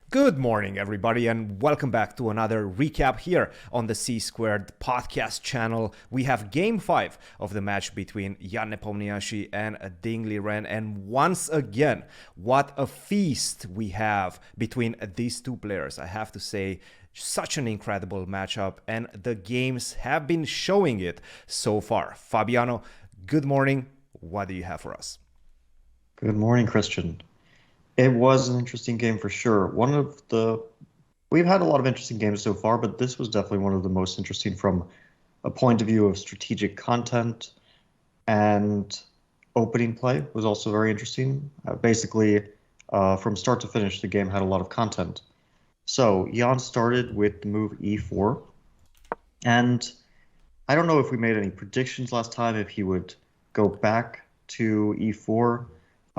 Good morning, everybody, and welcome back to another recap here on the C Squared podcast channel. We have Game 5 of the match between Jan Nepomniachtchi and Ding Liren, and once again, what a feast we have between these two players. I have to say, such an incredible matchup, and the games have been showing it so far. Fabiano, good morning. What do you have for us? Good morning, Christian. It was an interesting game for sure. We've had a lot of interesting games so far, but this was definitely one of the most interesting from a point of view of strategic content, and opening play was also very interesting. From start to finish, the game had a lot of content. So Jan started with the move e4, and I don't know if we made any predictions last time, if he would go back to e4.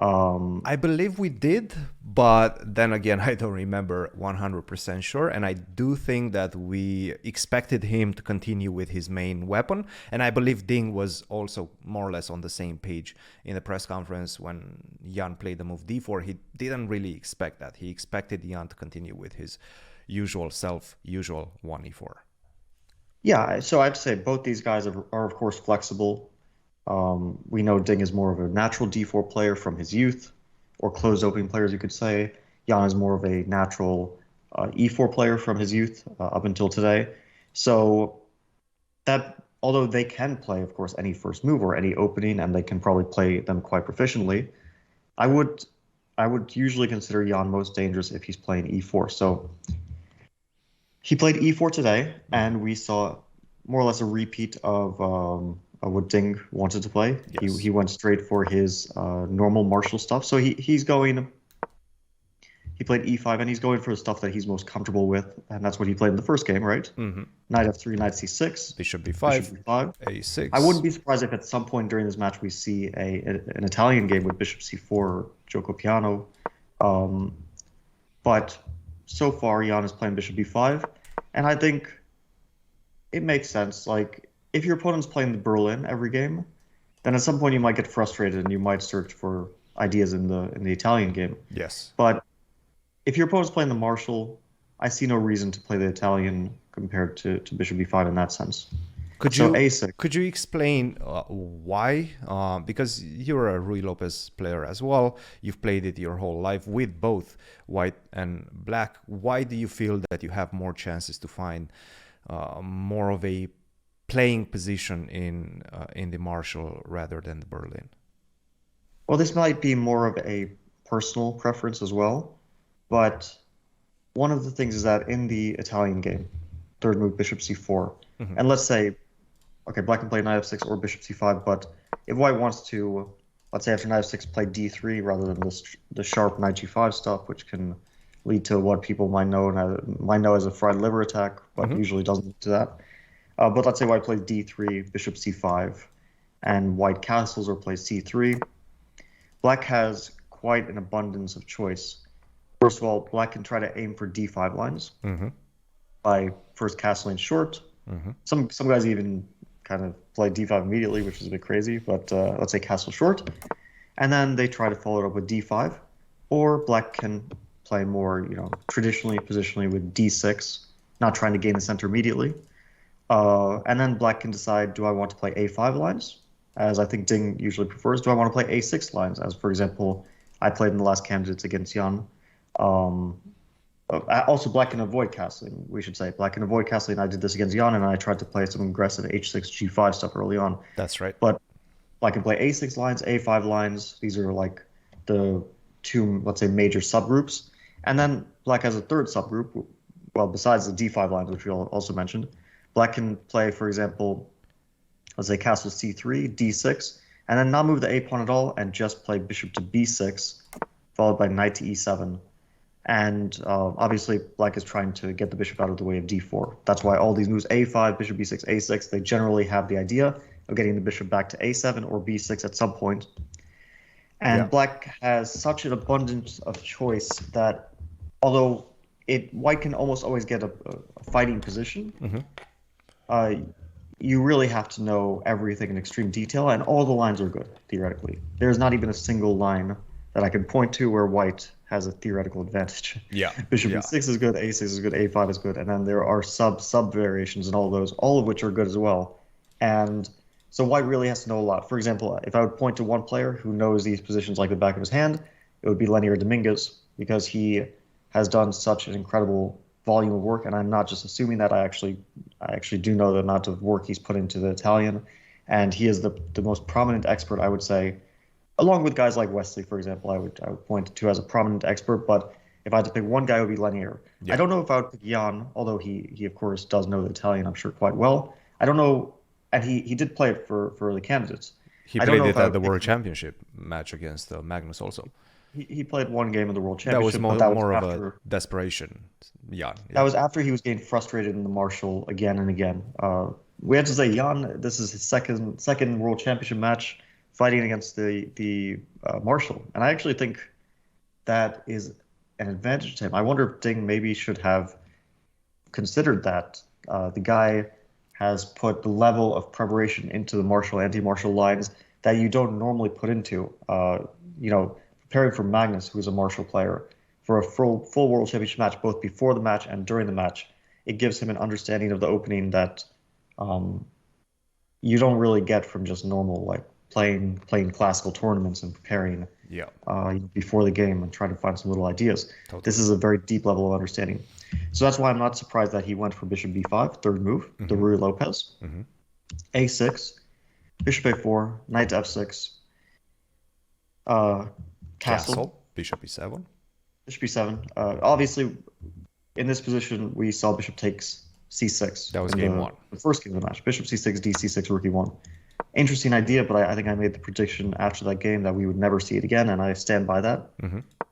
I believe we did, but then again, I don't remember 100% sure. And I do think that we expected him to continue with his main weapon. And I believe Ding was also more or less on the same page in the press conference when Jan played the move d4. He didn't really expect that. He expected Jan to continue with his usual 1e4. Yeah, so I'd say both these guys are of course flexible. We know Ding is more of a natural d4 player from his youth, or closed opening players, you could say. Jan is more of a natural e4 player from his youth up until today. So that, although they can play, of course, any first move or any opening, and they can probably play them quite proficiently, I would usually consider Jan most dangerous if he's playing e4. So he played e4 today, and we saw more or less a repeat of what Ding wanted to play. Yes. He went straight for his normal martial stuff. So he played e5, and he's going for the stuff that he's most comfortable with, and that's what he played in the first game, right? Mm-hmm. Knight f3, knight c6. Bishop b5, Bishop b5. a6. I wouldn't be surprised if at some point during this match we see an Italian game with bishop c4 or Gioco Piano. But so far, Jan is playing bishop b5, and I think it makes sense. Like, if your opponent's playing the Berlin every game, then at some point you might get frustrated and you might search for ideas in the Italian game. Yes. But if your opponent's playing the Marshall, I see no reason to play the Italian compared to bishop b5 in that sense. Could A6. you explain why? Because you're a Rui Lopez player as well. You've played it your whole life with both white and black. Why do you feel that you have more chances to find more of a playing position in the Marshall rather than the Berlin? Well, this might be more of a personal preference as well, but one of the things is that in the Italian game, third move bishop c4, and let's say, okay, black can play knight f6 or bishop c5, but if white wants to, let's say after knight f6, play d3 rather than the sharp knight g5 stuff, which can lead to what people might know as a fried liver attack, but usually doesn't lead to that. But let's say white plays d3, bishop c5, and white castles or plays c3. Black has quite an abundance of choice. First of all, black can try to aim for d5 lines by first castling short. Some guys even kind of play d5 immediately, which is a bit crazy, but let's say castle short. And then they try to follow it up with d5, or black can play more, traditionally, positionally with d6, not trying to gain the center immediately. And then black can decide, do I want to play a5 lines, as I think Ding usually prefers? Do I want to play a6 lines, as, for example, I played in the last candidates against Jan? Also, black can avoid castling, we should say. Black can avoid castling. I did this against Jan, and I tried to play some aggressive h6, g5 stuff early on. That's right. But black can play a6 lines, a5 lines. These are like the two, let's say, major subgroups. And then black has a third subgroup, well, besides the d5 lines, which we also mentioned. Black can play, for example, let's say castle c3, d6, and then not move the a pawn at all and just play bishop to b6, followed by knight to e7. And obviously, black is trying to get the bishop out of the way of d4. That's why all these moves, a5, bishop b6, a6, they generally have the idea of getting the bishop back to a7 or b6 at some point. And black has such an abundance of choice that although white can almost always get a fighting position, you really have to know everything in extreme detail, and all the lines are good, theoretically. There's not even a single line that I can point to where white has a theoretical advantage. Yeah. Bishop Yeah. e6 is good, a6 is good, a5 is good, and then there are sub variations in all of those, all of which are good as well. And so white really has to know a lot. For example, if I would point to one player who knows these positions like the back of his hand, it would be Lenier Dominguez, because he has done such an incredible volume of work, and I'm not just assuming that. I actually do know the amount of work he's put into the Italian, and he is the most prominent expert, I would say, along with guys like Wesley, for example. I would point to as a prominent expert. But if I had to pick one guy, it would be Lenier. Yeah. I don't know if I would pick Jan, although he of course does know the Italian, I'm sure, quite well. I don't know, and he did play it for the candidates. He I don't played know it if I at the would World pick- Championship match against Magnus also. He played one game of the World That was Championship, more, but that was more of after a desperation. Yeah. that was after he was getting frustrated in the Marshall again and again. We have to say, Jan, this is his second World Championship match fighting against the Marshall, and I actually think that is an advantage to him. I wonder if Ding maybe should have considered that. The guy has put the level of preparation into the Marshall anti-Marshall lines that you don't normally put into. Preparing for Magnus, who's a Marshall player, for a full World Championship match, both before the match and during the match, it gives him an understanding of the opening that you don't really get from just normal, like playing classical tournaments and preparing before the game and trying to find some little ideas. Totally. This is a very deep level of understanding. So that's why I'm not surprised that he went for bishop b5, third move, the Ruy Lopez, a6, bishop a4, knight to f6, castle, bishop e7. bishop e7. Obviously, in this position, we saw bishop takes c6. That was game one. The first game of the match. Bishop c6, d c6, rook e1. Interesting idea, but I think I made the prediction after that game that we would never see it again, and I stand by that.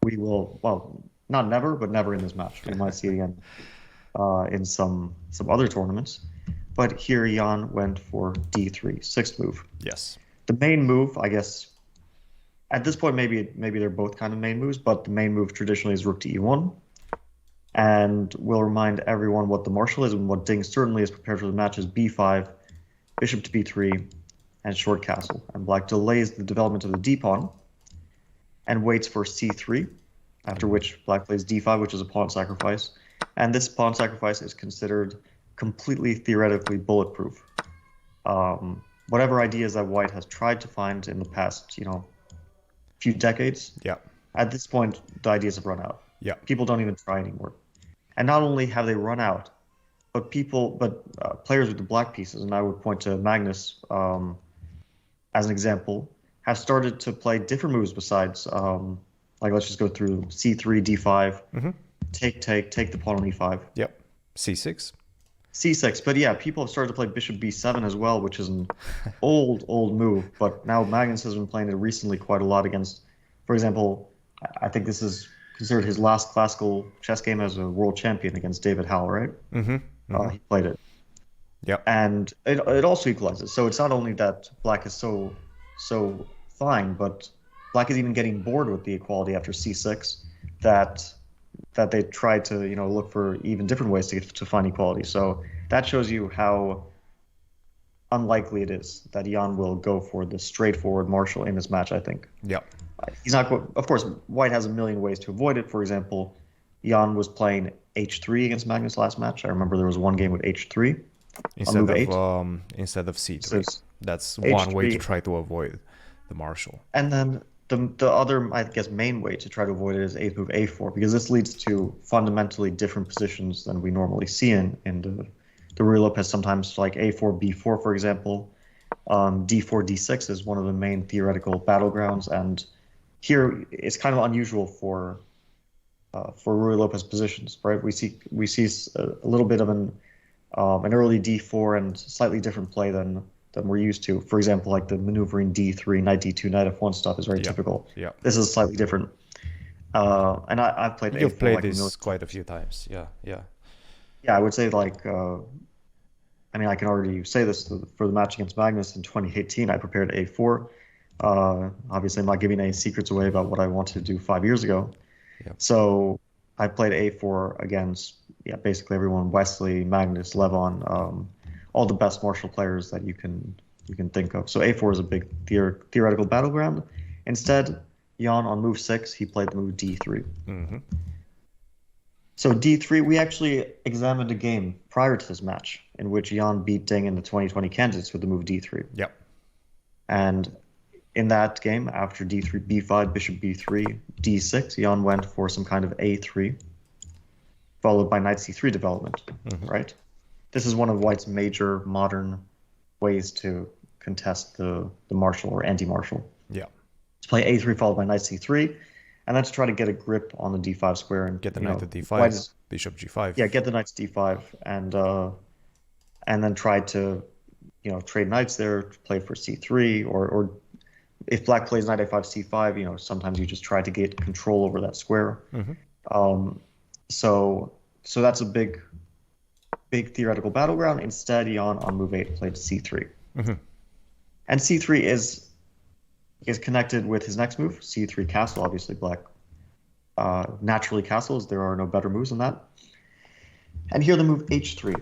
We will, well, not never, but never in this match. We might see it again in some other tournaments. But here Jan went for d3, sixth move. Yes. The main move, I guess, at this point, maybe they're both kind of main moves, but the main move traditionally is rook to e1. And we'll remind everyone what the Marshall is, and what Ding certainly is prepared for the match is b5, bishop to b3, and short castle. And black delays the development of the d-pawn and waits for c3, after which black plays d5, which is a pawn sacrifice. And this pawn sacrifice is considered completely theoretically bulletproof. Whatever ideas that white has tried to find in the past, few decades, at this point, the ideas have run out. People don't even try anymore. And not only have they run out, but players with the black pieces, and I would point to Magnus as an example, have started to play different moves besides, let's just go through c3, d5, take the pawn on e5. C6. C6, but yeah, people have started to play bishop b7 as well, which is an old move. But now Magnus has been playing it recently quite a lot against, for example, I think this is considered his last classical chess game as a world champion against David Howell, right? He played it. And it also equalizes. So it's not only that black is so fine, but black is even getting bored with the equality after c6 that they try to look for even different ways to find equality. So that shows you how unlikely it is that Jan will go for the straightforward Marshall in this match, I think. He's not. Of course, white has a million ways to avoid it. For example, Jan was playing h3 against Magnus last match. I remember there was one game with h3 instead of c3. So that's h3. One way to try to avoid the Marshall. And then the other, I guess, main way to try to avoid it is eighth move a4, because this leads to fundamentally different positions than we normally see in the Ruy Lopez. Sometimes like a4, b4, for example. D4, d6 is one of the main theoretical battlegrounds, and here it's kind of unusual for Ruy Lopez positions, right? We see a little bit of an early d4 and slightly different play than we're used to. For example, like the maneuvering d3, knight d2, knight f1 stuff is very typical. This is slightly different. And I've played. You've played this quite a few times. Yeah. I would say I can already say this for the match against Magnus in 2018. I prepared a4. Obviously, I'm not giving any secrets away about what I wanted to do 5 years ago. So I played a4 against basically everyone: Wesley, Magnus, Levon, all the best Marshall players that you can think of. So a4 is a big theoretical battleground. Instead, Jan on move 6, he played the move d3. Mm-hmm. So d3, we actually examined a game prior to this match in which Jan beat Ding in the 2020 candidates with the move d3. Yep. And in that game, after d3, b5, bishop b3, d6, Jan went for some kind of a3, followed by knight c3 development, right? This is one of White's major modern ways to contest the marshal or anti-marshal. Yeah. To play a3 followed by knight c3, and then to try to get a grip on the d5 square and get the knight to d5, bishop g5. Yeah, get the knight to d5, and then try to, trade knights there, play for c3, or if Black plays knight a5 c5, sometimes you just try to get control over that square. So that's a big theoretical battleground. Instead, Jan on move 8 played c3, and c3 is connected with his next move, c3 castle. Obviously, Black naturally castles. There are no better moves than that. And here the move h3,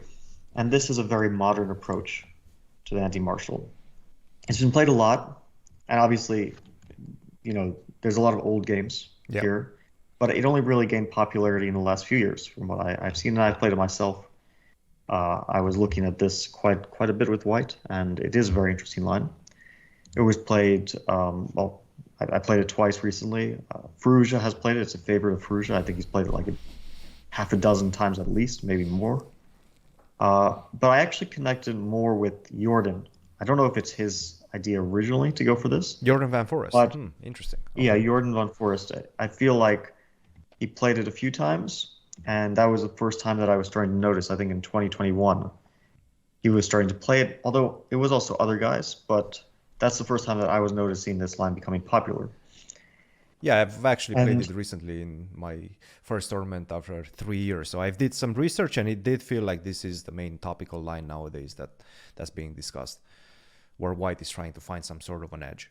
and this is a very modern approach to the anti-marshal. It's been played a lot, and obviously, there's a lot of old games here, but it only really gained popularity in the last few years, from what I've seen, and I've played it myself. I was looking at this quite a bit with White, and it is a very interesting line. It was played, I played it twice recently. Ferrugia has played it. It's a favorite of Ferrugia. I think he's played it like half a dozen times at least, maybe more. But I actually connected more with Jordan. I don't know if it's his idea originally to go for this. Jordan Van Forest. But, interesting. Yeah, Jordan Van Forest. I feel like he played it a few times, and that was the first time that I was starting to notice. I think in 2021, he was starting to play it, although it was also other guys, but that's the first time that I was noticing this line becoming popular. Yeah, I've actually played it recently in my first tournament after 3 years. So I did some research, and it did feel like this is the main topical line nowadays that's being discussed, where White is trying to find some sort of an edge.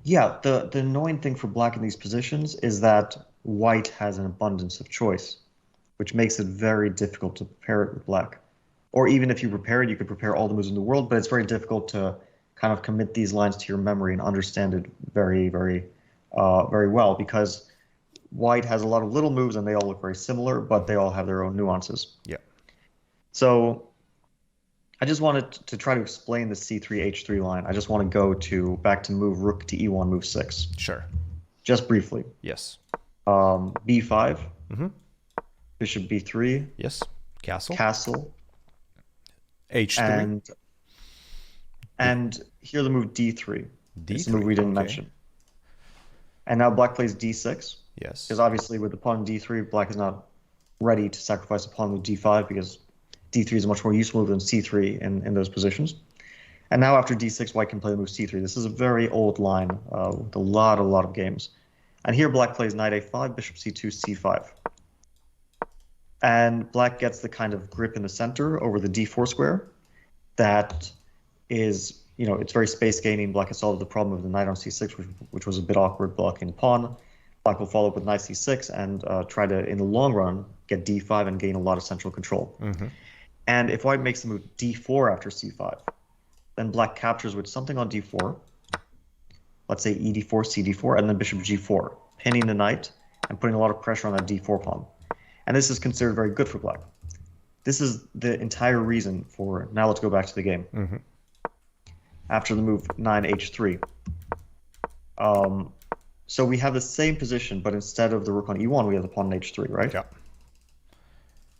Yeah, the annoying thing for Black in these positions is that White has an abundance of choice, which makes it very difficult to prepare it with Black. Or even if you prepare it, you could prepare all the moves in the world, but it's very difficult to kind of commit these lines to your memory and understand it very, very well, because White has a lot of little moves and they all look very similar, but they all have their own nuances. Yeah. So I just wanted to try to explain the c3 h3 line. I just want to go back to move rook to e1, move 6. Sure. Just briefly. Yes. b5. Bishop b3. Yes. Castle. Castle. h3. And here the move d3. D3. It's a move we didn't mention. And now Black plays d6. Yes. Because obviously with the pawn d3, Black is not ready to sacrifice a pawn with d5, because d3 is a much more useful move than c3 in those positions. And now after d6, White can play the move c3. This is a very old line with a lot of games. And here Black plays knight a5, bishop c2, c5. And Black gets the kind of grip in the center over the d4 square that is, it's very space gaining. Black has solved the problem of the knight on c6, which was a bit awkward blocking the pawn. Black will follow up with knight c6 and try to, in the long run, get d5 and gain a lot of central control. And if White makes the move d4 after c5, then Black captures with something on d4, let's say e4, c4, and then bishop g4, pinning the knight and putting a lot of pressure on that d4 pawn. And this is considered very good for Black. This is the entire reason for, now let's go back to the game. After the move 9h3. So we have the same position, but instead of the rook on e1, we have the pawn on h3, right? Yeah.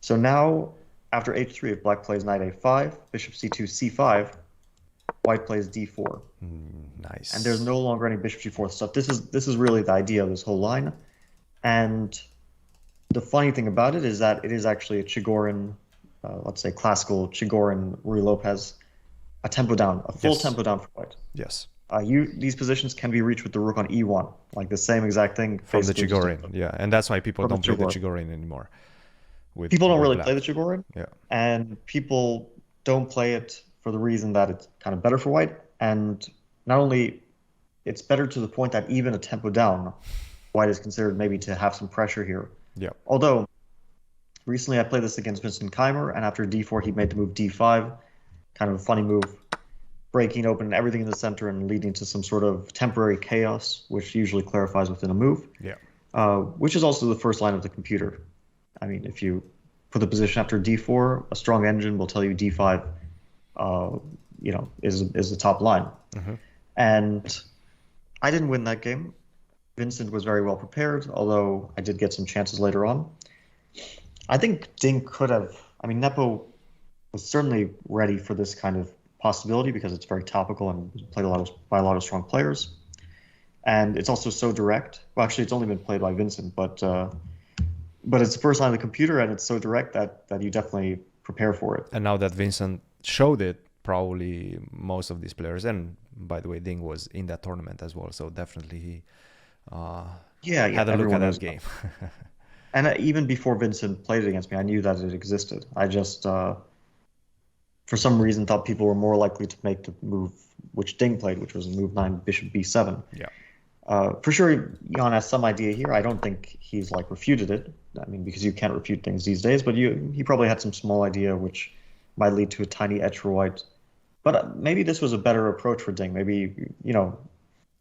So now, after h3, if Black plays knight a5, bishop c2, c5, White plays d4. Nice. And there's no longer any bishop g4 stuff. This is really the idea of this whole line. And the funny thing about it is that it is actually a Chigorin, let's say classical Chigorin Ruy Lopez, a tempo down, a full tempo down for White. Yes. These positions can be reached with the rook on e1, like the same exact thing. From the Chigorin, yeah. And that's why people don't play the Chigorin anymore. People don't really play the Chigorin. Yeah. And people don't play it for the reason that it's kind of better for White. And not only it's better to the point that even a tempo down, White is considered maybe to have some pressure here. Yeah. Although, recently I played this against Vincent Keimer, and after d4 he made the move d5, kind of a funny move. breaking open everything in the center and leading to some sort of temporary chaos, which usually clarifies within a move. Yeah. Which is also the first line of the computer. I mean, if you put the position after d4, a strong engine will tell you d5, is the top line. And I didn't win that game. Vincent was very well prepared, although I did get some chances later on. I think Ding could have. I mean, Nepo was certainly ready for this kind of possibility because it's very topical and played by a lot of strong players. And it's also so direct. Well, actually, it's only been played by Vincent, but it's the first line of the computer, and it's so direct that you definitely prepare for it. And now that Vincent showed it, probably most of these players, and by the way, Ding was in that tournament as well, so definitely he had a look at that game. And even before Vincent played it against me, I knew that it existed. I just, for some reason, thought people were more likely to make the move which Ding played, which was move 9, bishop b7. Yeah. For sure, Jan has some idea here. I don't think he's like refuted it. I mean, because you can't refute things these days. But he probably had some small idea which might lead to a tiny edge for white. But maybe this was a better approach for Ding. Maybe,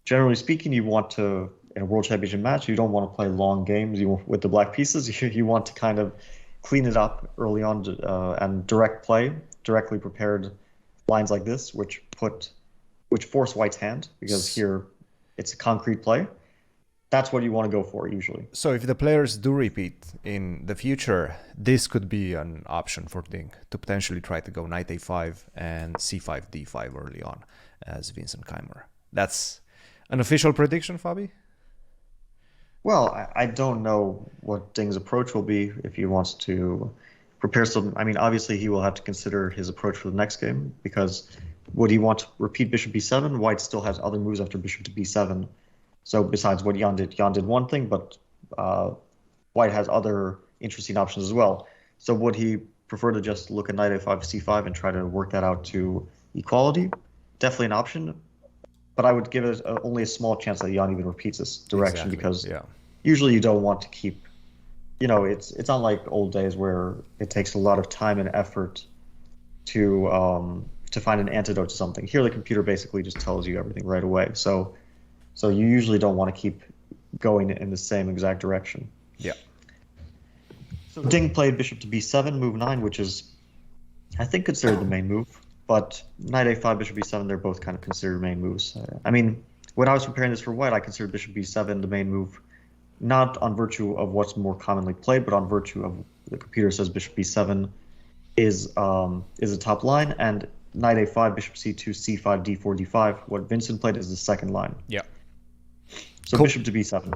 generally speaking, you want to, in a world championship match, you don't want to play long games with the black pieces. You want to kind of clean it up early on and directly prepared lines like this, which force white's hand, because here it's a concrete play. That's what you want to go for usually. So if the players do repeat in the future, this could be an option for Ding to potentially try to go knight a5 and c5 d5 early on as Vincent Keimer. That's an official prediction, Fabi? Well, I don't know what Ding's approach will be if he wants to prepare some. I mean, obviously he will have to consider his approach for the next game, because would he want to repeat bishop b7? White still has other moves after bishop to b7. So besides what Jan did one thing, but White has other interesting options as well. So would he prefer to just look at knight a5, c5 and try to work that out to equality? Definitely an option, but I would give it only a small chance that Jan even repeats this direction, because usually you don't want to keep, it's not like old days where it takes a lot of time and effort to find an antidote to something. Here the computer basically just tells you everything right away. So you usually don't want to keep going in the same exact direction. Yeah. So Ding played bishop to b7, move 9, which is, I think, considered the main move. But knight a5, bishop b7, they're both kind of considered main moves. I mean, when I was preparing this for White, I considered bishop b7 the main move, not on virtue of what's more commonly played, but on virtue of the computer says bishop b7 is the top line, and knight a5, bishop c2, c5, d4, d5. What Vincent played is the second line. Yeah. So bishop to b7.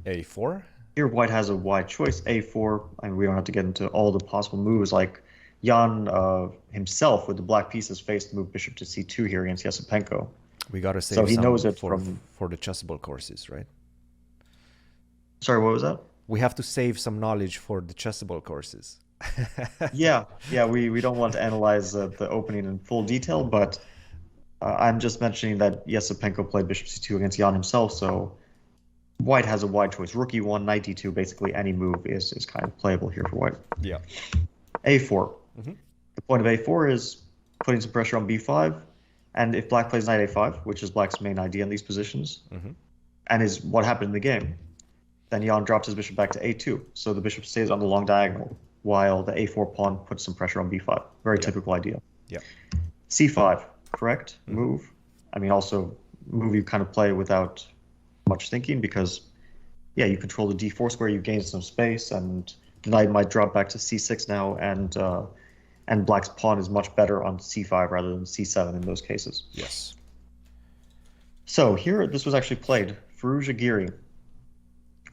a4. Here White has a wide choice. a4. I mean, we don't have to get into all the possible moves. Like Jan himself with the black pieces faced move bishop to c2 here against Yasipenko. We gotta save so he knows it for the chessable courses, right? Sorry, what was that? We have to save some knowledge for the chessable courses. yeah, we don't want to analyze the opening in full detail, but I'm just mentioning that Yasipenko played bishop c2 against Jan himself, so White has a wide choice. Rook e1, knight d2, basically any move is kind of playable here for White. Yeah. a4. The point of a4 is putting some pressure on b5, and if black plays knight a5, which is black's main idea in these positions, and is what happened in the game, then Jan drops his bishop back to a2, so the bishop stays on the long diagonal, while the a4 pawn puts some pressure on b5. Very typical idea. Yeah. c5, correct move. I mean, also move you kind of play without much thinking, because you control the d4 square, you gain some space, and the knight might drop back to c6 now, and black's pawn is much better on c5 rather than c7 in those cases. Yes. So here, this was actually played. Firouz Aguirre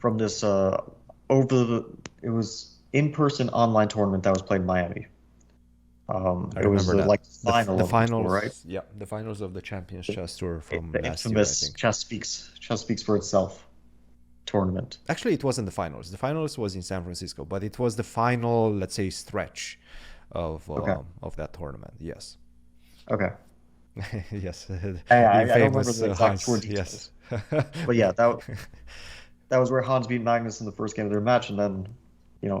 from this it was in-person online tournament that was played in Miami. It was like the finals, right? Yeah, the finals of the Champions Chess Tour from the last infamous year, I think. Chess Speaks for Itself tournament. Actually, it wasn't the finals. The finals was in San Francisco, but it was the final, let's say, stretch of that tournament. Yes. Okay. Yes. I don't remember the exact tour details. Yes. But yeah, that was where Hans beat Magnus in the first game of their match, and then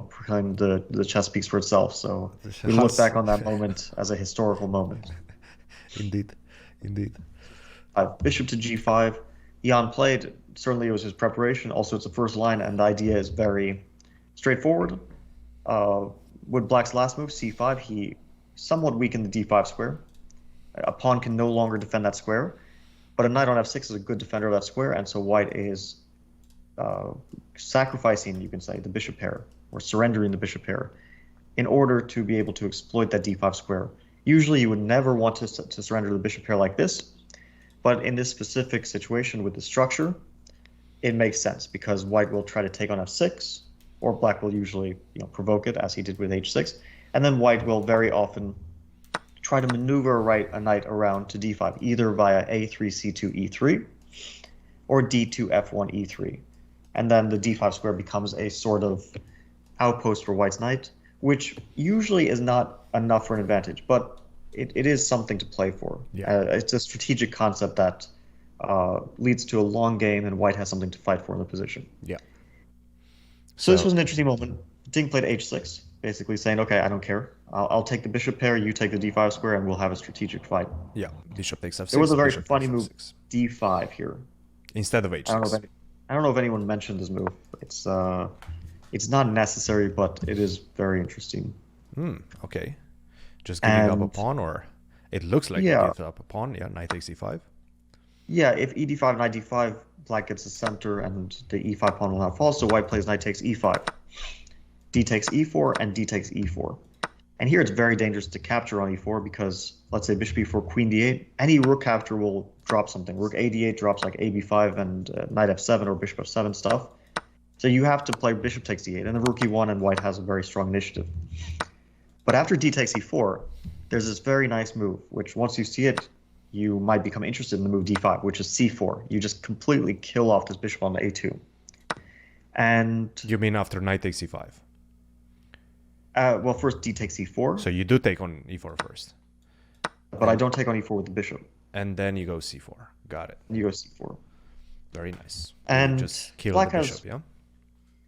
proclaimed the chess speaks for itself. So we look back on that moment as a historical moment. Indeed. Indeed. Bishop to g5. Jan played. Certainly, it was his preparation. Also, it's the first line, and the idea is very straightforward. With Black's last move, c5, he somewhat weakened the d5 square. A pawn can no longer defend that square, but a knight on f6 is a good defender of that square, and so White is sacrificing, you can say, the bishop pair, or surrendering the bishop pair, in order to be able to exploit that d5 square. Usually, you would never want to surrender the bishop pair like this, but in this specific situation with the structure, it makes sense because White will try to take on f6, or Black will usually provoke it, as he did with h6, and then White will very often try to maneuver a knight around to d5, either via a3, c2, e3, or d2, f1, e3. And then the d5 square becomes a sort of outpost for White's knight, which usually is not enough for an advantage, but it is something to play for. Yeah. It's a strategic concept that leads to a long game, and White has something to fight for in the position. Yeah. So this was an interesting moment. Ding played h6, basically saying, okay, I don't care. I'll take the bishop pair, you take the d5 square, and we'll have a strategic fight. Yeah, bishop takes f6. There was a very bishop funny takes move, f6. d5 here. Instead of h6. I don't know if anyone mentioned this move. It's not necessary, but it is very interesting. Okay. Just giving up a pawn, or it looks like Yeah. you give up a pawn. Yeah, knight takes e5. Yeah, if ed5, knight d5, Black gets the center, and the e5 pawn will not fall, so White plays knight takes e5. D takes e4, and d takes e4. And here it's very dangerous to capture on e4 because, let's say, bishop e4, queen d8, any rook capture will drop something. Rook a d8 drops like a b5 and knight f7 or bishop f7 stuff. So you have to play bishop takes d8, and then rook e1, and White has a very strong initiative. But after d takes e4, there's this very nice move, which once you see it, you might become interested in the move d5, which is c4. You just completely kill off this bishop on the a2. And You mean after knight takes e5? well, first d takes e4. So you do take on e4 first. But I don't take on e4 with the bishop. And then you go c4. Got it. You go c4. Very nice. And you just kill Black the has bishop, yeah?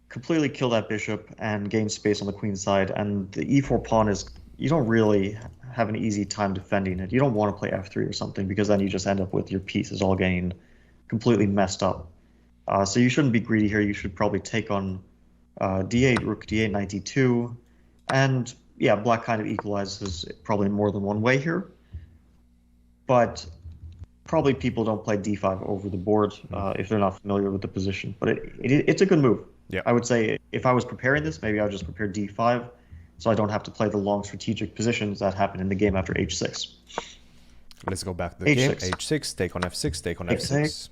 completely kill that bishop and gain space on the queen side. And the e4 pawn is, you don't really have an easy time defending it. You don't want to play f3 or something because then you just end up with your pieces all getting completely messed up. So you shouldn't be greedy here. You should probably take on d8, rook d8, knight d2. And yeah, Black kind of equalizes probably more than one way here. But probably people don't play d5 over the board if they're not familiar with the position. But it's a good move. Yeah. I would say if I was preparing this, maybe I would just prepare d5 so I don't have to play the long strategic positions that happen in the game after h6. Let's go back to the game. H6. h6, take on f6, take on f6.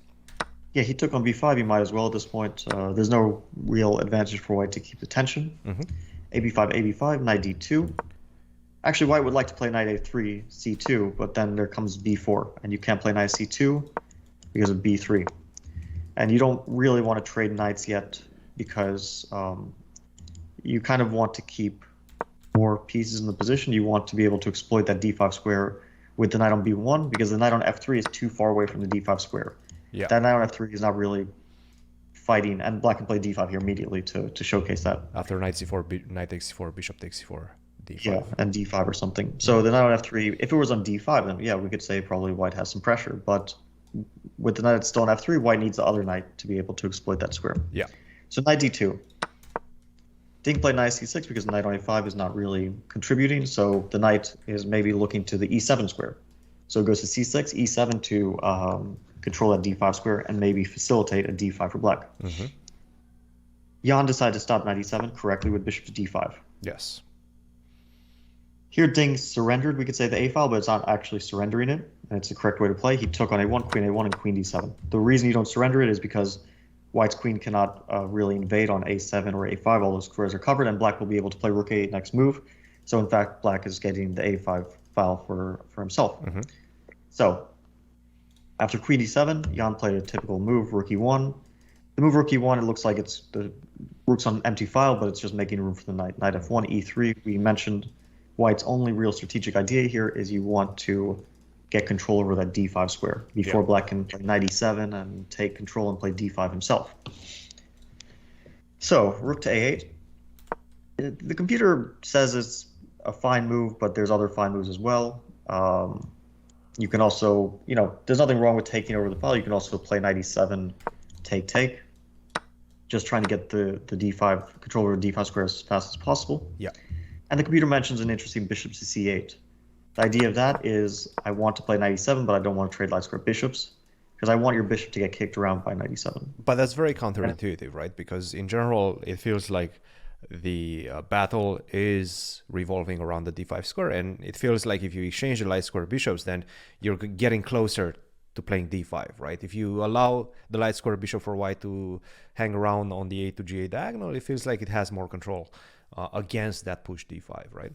Yeah, he took on b5. He might as well at this point. There's no real advantage for White to keep the tension. ab5, ab5, knight d2. Actually, White would like to play knight a3, c2, but then there comes b4, and you can't play knight c2 because of b3. And you don't really want to trade knights yet because you kind of want to keep more pieces in the position. You want to be able to exploit that d5 square with the knight on b1 because the knight on f3 is too far away from the d5 square. Yeah. That knight on f3 is not really fighting, and Black can play d5 here immediately to showcase that. After knight c4, knight takes c4, bishop takes c4, d5. Yeah, and d5 or something. So the knight on f3, if it was on d5, then yeah, we could say probably White has some pressure. But with the knight that's still on f3, White needs the other knight to be able to exploit that square. Yeah. So knight d2. Didn't play knight c6 because knight on a5 is not really contributing. So the knight is maybe looking to the e7 square. So it goes to c6, e7 to control that d5 square and maybe facilitate a d5 for Black. Jan decided to stop knight e7 correctly with bishop to d5. Yes. Here Ding surrendered, we could say, the a file, but it's not actually surrendering it, and it's the correct way to play. He took on a1, queen a1, and queen d7. The reason you don't surrender it is because White's queen cannot really invade on a7 or a5. All those squares are covered, and Black will be able to play rook a8 next move. So in fact, Black is getting the a5 file for himself. So after queen d7, Jan played a typical move, rook e1. The move rook e1, it looks like it's the rook's on an empty file, but it's just making room for the knight. Knight f1, e3. We mentioned White's only real strategic idea here is you want to get control over that d5 square before Black can play knight e7 and take control and play d5 himself. So rook to a8. The computer says it's a fine move, but there's other fine moves as well. You can also, there's nothing wrong with taking over the file. You can also play knight e7, take, just trying to get the d5 control over the d5 square as fast as possible. Yeah. And the computer mentions an interesting bishop to c8. The idea of that is I want to play knight e7, but I don't want to trade light square bishops because I want your bishop to get kicked around by knight e7. But that's very counterintuitive, right? Because in general, it feels like the battle is revolving around the d5 square, and it feels like if you exchange the light square bishops, then you're getting closer to playing d5, right? If you allow the light square bishop for white to hang around on the a to g8 diagonal, it feels like it has more control against that push d5, right?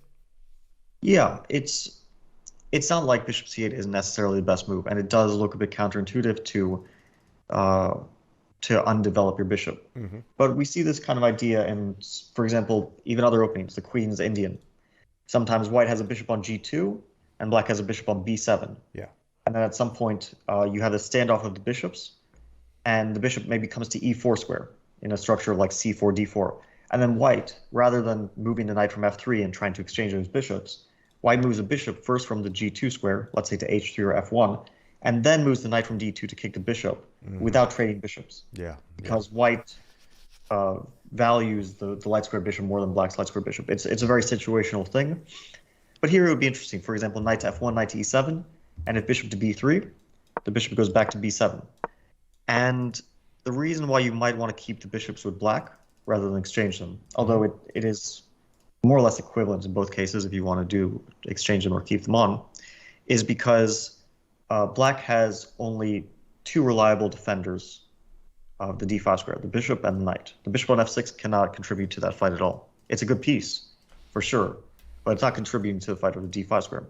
Yeah, it's not like bishop c8 is necessarily the best move, and it does look a bit counterintuitive to undevelop your bishop. But we see this kind of idea in, for example, even other openings, the Queen's Indian. Sometimes white has a bishop on g2 and black has a bishop on b7. Yeah. And then at some point, you have a standoff of the bishops, and the bishop maybe comes to e4 square in a structure like c4, d4. And then white, rather than moving the knight from f3 and trying to exchange those bishops, white moves a bishop first from the g2 square, let's say to h3 or f1, and then moves the knight from d2 to kick the bishop without trading bishops. Yeah. Because white values the light square bishop more than black's light square bishop. It's a very situational thing. But here it would be interesting. For example, knight to f1, knight to e7, and if bishop to b3, the bishop goes back to b7. And the reason why you might want to keep the bishops with black rather than exchange them, although it is more or less equivalent in both cases if you want to exchange them or keep them on, is because black has only two reliable defenders of the d5 square, the bishop and the knight. The bishop on f6 cannot contribute to that fight at all. It's a good piece, for sure, but it's not contributing to the fight of the d5 square.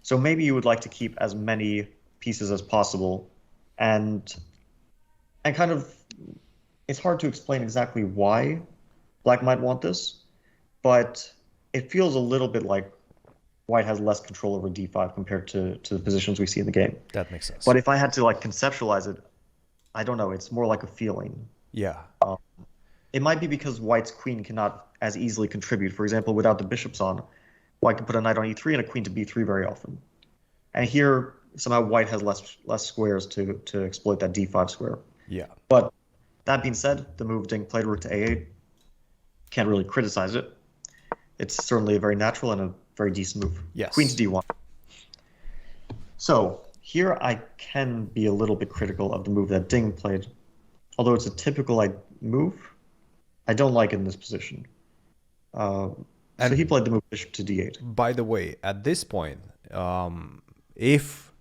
So maybe you would like to keep as many pieces as possible, and kind of, it's hard to explain exactly why black might want this, but it feels a little bit like white has less control over d5 compared to the positions we see in the game. That makes sense. But if I had to conceptualize it, I don't know, it's more like a feeling. Yeah. It might be because white's queen cannot as easily contribute. For example, without the bishops on, white can put a knight on e3 and a queen to b3 very often. And here, somehow white has less squares to exploit that d5 square. Yeah. But that being said, the move Ding played rook to a8, can't really criticize it. It's certainly a very natural and a very decent move. Yes. Queen to d1. So here I can be a little bit critical of the move that Ding played. Although it's a typical move, I don't like it in this position. So he played the move bishop to d8. By the way, at this point, if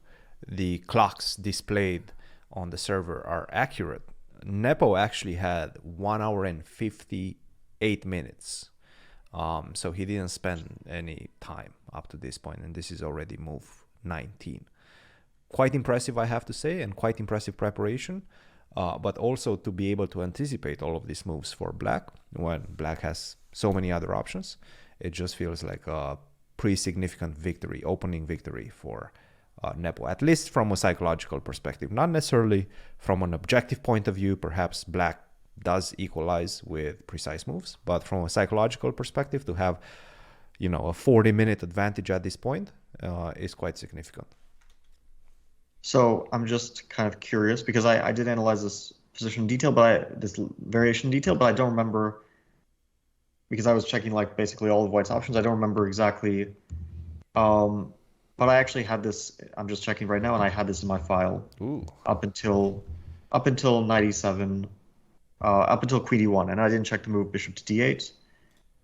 the clocks displayed on the server are accurate, Nepo actually had 1 hour and 58 minutes. So he didn't spend any time up to this point, and this is already move 19. Quite impressive, I have to say, and quite impressive preparation, but also to be able to anticipate all of these moves for black when black has so many other options. It just feels like a pretty significant victory, opening victory for Nepo, at least from a psychological perspective, not necessarily from an objective point of view. Perhaps black does equalize with precise moves, but from a psychological perspective, to have a 40-minute advantage at this point is quite significant. So I'm just kind of curious because I did analyze this position in detail, this variation in detail, but I don't remember, because I was checking basically all of white's options. I don't remember exactly, but I actually had this. I'm just checking right now, and I had this in my file. Ooh. up until knight e7. Up until queen d1, and I didn't check the move bishop to d8,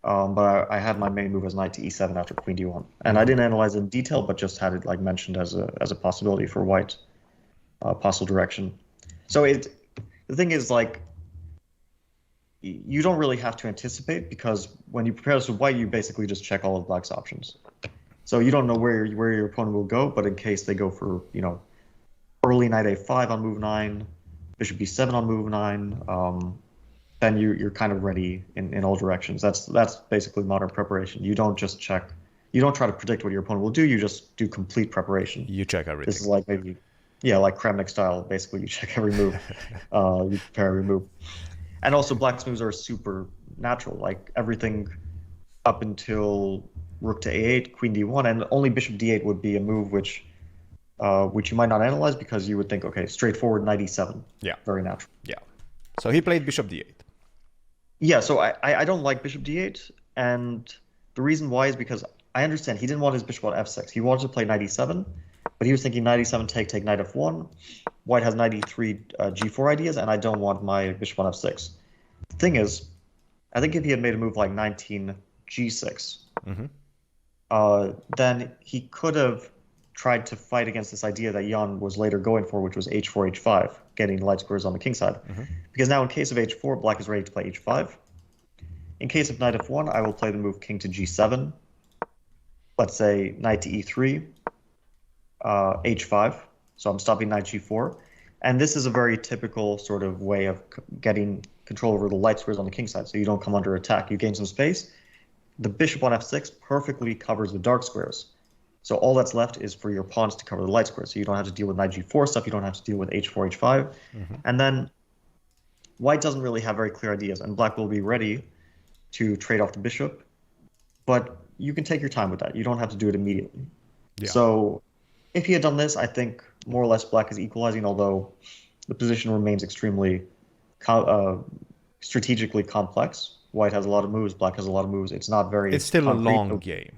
but I had my main move as knight to e7 after queen d1, and I didn't analyze it in detail, but just had it mentioned as a possibility for white, possible direction. So the thing is you don't really have to anticipate, because when you prepare this with white, you basically just check all of black's options. So you don't know where your opponent will go, but in case they go for early knight a5 on move 9. Bishop b7 on move 9, then you're kind of ready in all directions. That's basically modern preparation. You don't just check. You don't try to predict what your opponent will do. You just do complete preparation. You check everything. This is like Kramnik style. Basically, you check every move. You prepare every move. And also, black's moves are super natural. Everything up until rook to a8, queen d1, and only bishop d8 would be a move which which you might not analyze because you would think, okay, straightforward knight e7. Yeah. Very natural. Yeah. So he played bishop d8. Yeah, so I don't like bishop d8, and the reason why is because I understand he didn't want his bishop on f6. He wanted to play knight e7, but he was thinking knight e7, take, knight f1. White has knight e3, g4 ideas, and I don't want my bishop on f6. The thing is, I think if he had made a move like 19 g6, then he could have tried to fight against this idea that Jan was later going for, which was h4, h5, getting light squares on the king side. Because now in case of h4, black is ready to play h5. In case of knight f1, I will play the move king to g7. Let's say knight to e3, h5. So I'm stopping knight g4. And this is a very typical sort of way of getting control over the light squares on the king side, so you don't come under attack. You gain some space. The bishop on f6 perfectly covers the dark squares. So all that's left is for your pawns to cover the light squares. So you don't have to deal with knight g4 stuff. You don't have to deal with h4, h5. And then white doesn't really have very clear ideas, and black will be ready to trade off the bishop. But you can take your time with that. You don't have to do it immediately. Yeah. So if he had done this, I think more or less black is equalizing, although the position remains extremely strategically complex. White has a lot of moves, black has a lot of moves. It's not very... It's still concrete. A long game.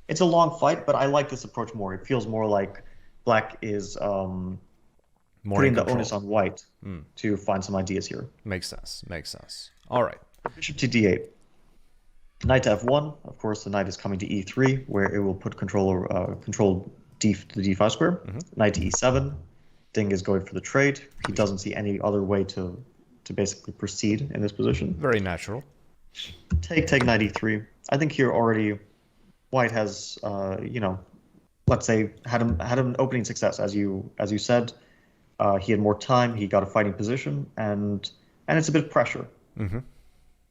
It's a long fight, but I like this approach more. It feels more like black is putting the onus on white to find some ideas here. Makes sense. Makes sense. All right. Bishop to d8. Knight to f1. Of course, the knight is coming to e3, where it will put control the d5 square. Knight to e7. Ding is going for the trade. He doesn't see any other way to basically proceed in this position. Very natural. Take knight e3. I think here already white has, let's say had an opening success, as you said. He had more time. He got a fighting position, and it's a bit of pressure.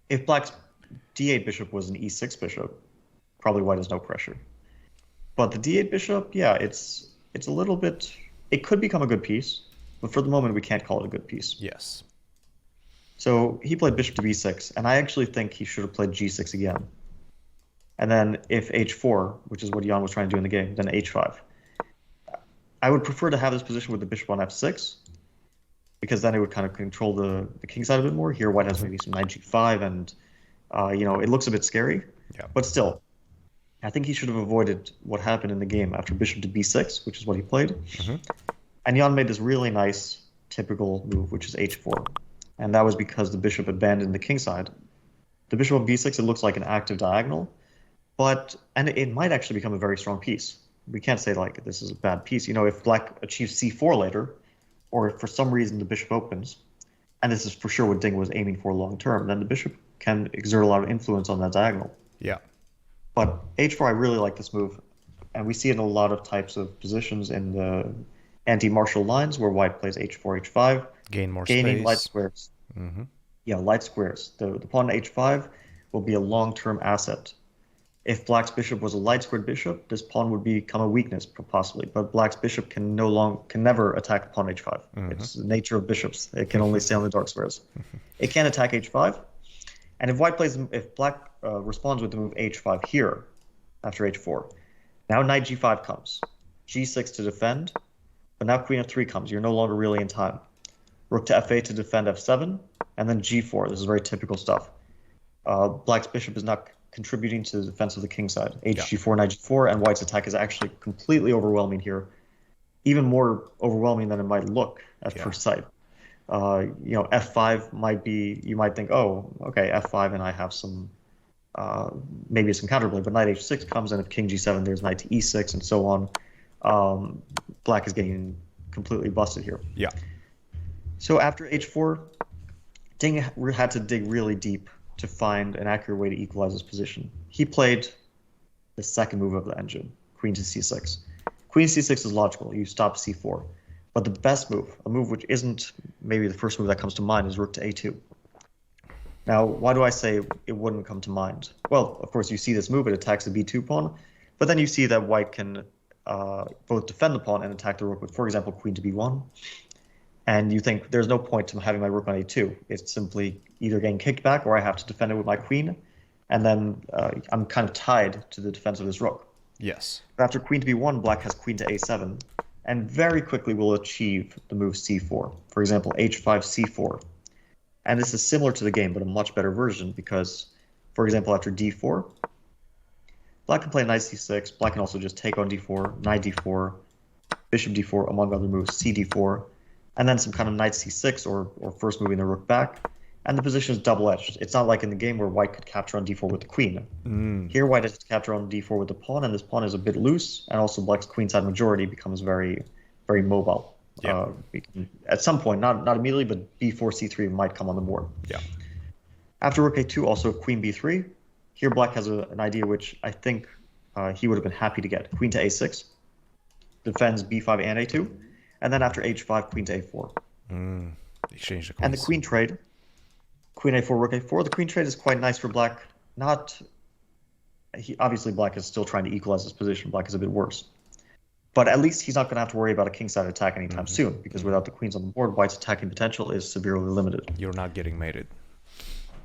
If black's d8 bishop was an e6 bishop, probably white has no pressure. But the d8 bishop, yeah, it's a little bit. It could become a good piece, but for the moment we can't call it a good piece. Yes. So he played bishop to b6, and I actually think he should have played g6 again. And then if h4, which is what Jan was trying to do in the game, then h5. I would prefer to have this position with the bishop on f6, because then it would kind of control the king side a bit more. Here white has maybe some knight g5, and it looks a bit scary. Yeah. But still, I think he should have avoided what happened in the game after bishop to b6, which is what he played. And Jan made this really nice, typical move, which is h4. And that was because the bishop abandoned the king side. The bishop on b6, it looks like an active diagonal, and it might actually become a very strong piece. We can't say like this is a bad piece. If black achieves c4 later, or if for some reason the bishop opens, and this is for sure what Ding was aiming for long term, then the bishop can exert a lot of influence on that diagonal. Yeah. But h4, I really like this move, and we see it in a lot of types of positions in the anti-martial lines where white plays h4, h5, gaining space. Light squares. Yeah, light squares. The pawn h5 will be a long-term asset. If black's bishop was a light squared bishop, this pawn would become a weakness possibly. But black's bishop can never attack the pawn h5. It's the nature of bishops; it can only stay on the dark squares. It can attack h5, and if black responds with the move h5 here, after h4, now knight g5 comes, g6 to defend, but now queen f3 comes. You're no longer really in time. Rook to f8 to defend f7, and then g4. This is very typical stuff. Black's bishop is not contributing to the defense of the king side. H4, knight g4, and white's attack is actually completely overwhelming here, even more overwhelming than it might look at first sight. F5 might be, you might think, oh, okay, F5, and I have some, maybe some counterplay, but knight H6 comes, and if king G7, there's knight to E6, and so on. Black is getting completely busted here. Yeah. So after H4, Ding had to dig really deep to find an accurate way to equalize his position. He played the second move of the engine, queen to C6. Queen C6 is logical. You stop C4. But the best move, a move which isn't maybe the first move that comes to mind, is rook to A2. Now, why do I say it wouldn't come to mind? Well, of course, you see this move, it attacks the B2 pawn, but then you see that white can both defend the pawn and attack the rook with, for example, queen to B1. And you think there's no point to having my rook on A2. It's simply either getting kicked back or I have to defend it with my queen, and then I'm kind of tied to the defense of this rook. Yes. But after queen to B1, black has queen to A7, and very quickly will achieve the move c4. For example, h5, c4. And this is similar to the game, but a much better version because, for example, after d4, black can play knight c6. Black can also just take on d4, knight d4, bishop d4, among other moves, cd4, and then some kind of knight c6 or first moving the rook back. And the position is double-edged. It's not like in the game where white could capture on d4 with the queen. Here, white has to capture on d4 with the pawn, and this pawn is a bit loose, and also black's queenside majority becomes very, very mobile. Yeah. At some point, not immediately, but b4, c3 might come on the board. Yeah. After rook a2, also queen b3. Here, black has an idea which I think he would have been happy to get. Queen to a6, defends b5 and a2, and then after h5, queen to a4. Exchange the queens. And the queen trade. Queen a4, rook a4. The queen trade is quite nice for black. Obviously, black is still trying to equalize his position. Black is a bit worse. But at least he's not going to have to worry about a kingside attack anytime soon, because without the queens on the board, white's attacking potential is severely limited. You're not getting mated.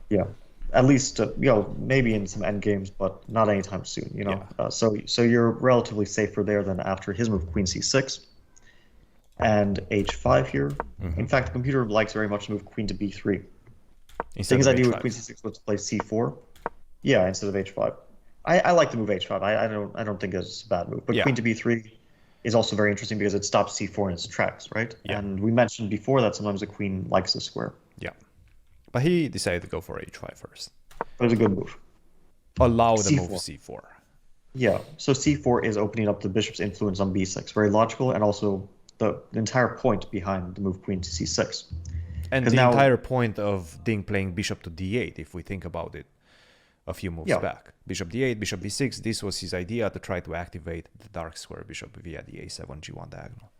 Yeah. At least, maybe in some end games, but not anytime soon, Yeah. So you're relatively safer there than after his move, queen c6 and h5 here. In fact, the computer likes very much to move queen to b3. Instead Things of I do h5. with queen c6 was to play c4. Yeah, instead of h5. I like the move h5. I don't think it's a bad move. But Yeah. queen to b3 is also very interesting because it stops c4 in its tracks, right? Yeah. And we mentioned before that sometimes a queen likes a square. Yeah. But he decided to go for h5 first. But it's a good move. Allow the C4. move c4. Yeah, so c4 is opening up the bishop's influence on b6. Very logical, and also the entire point behind the move queen to c6. And 'Cause the now- entire point of Ding playing bishop to d8, if we think about it a few moves Yeah. back. Bishop d8, bishop b6, this was his idea to try to activate the dark square bishop via the a7, g1 diagonal.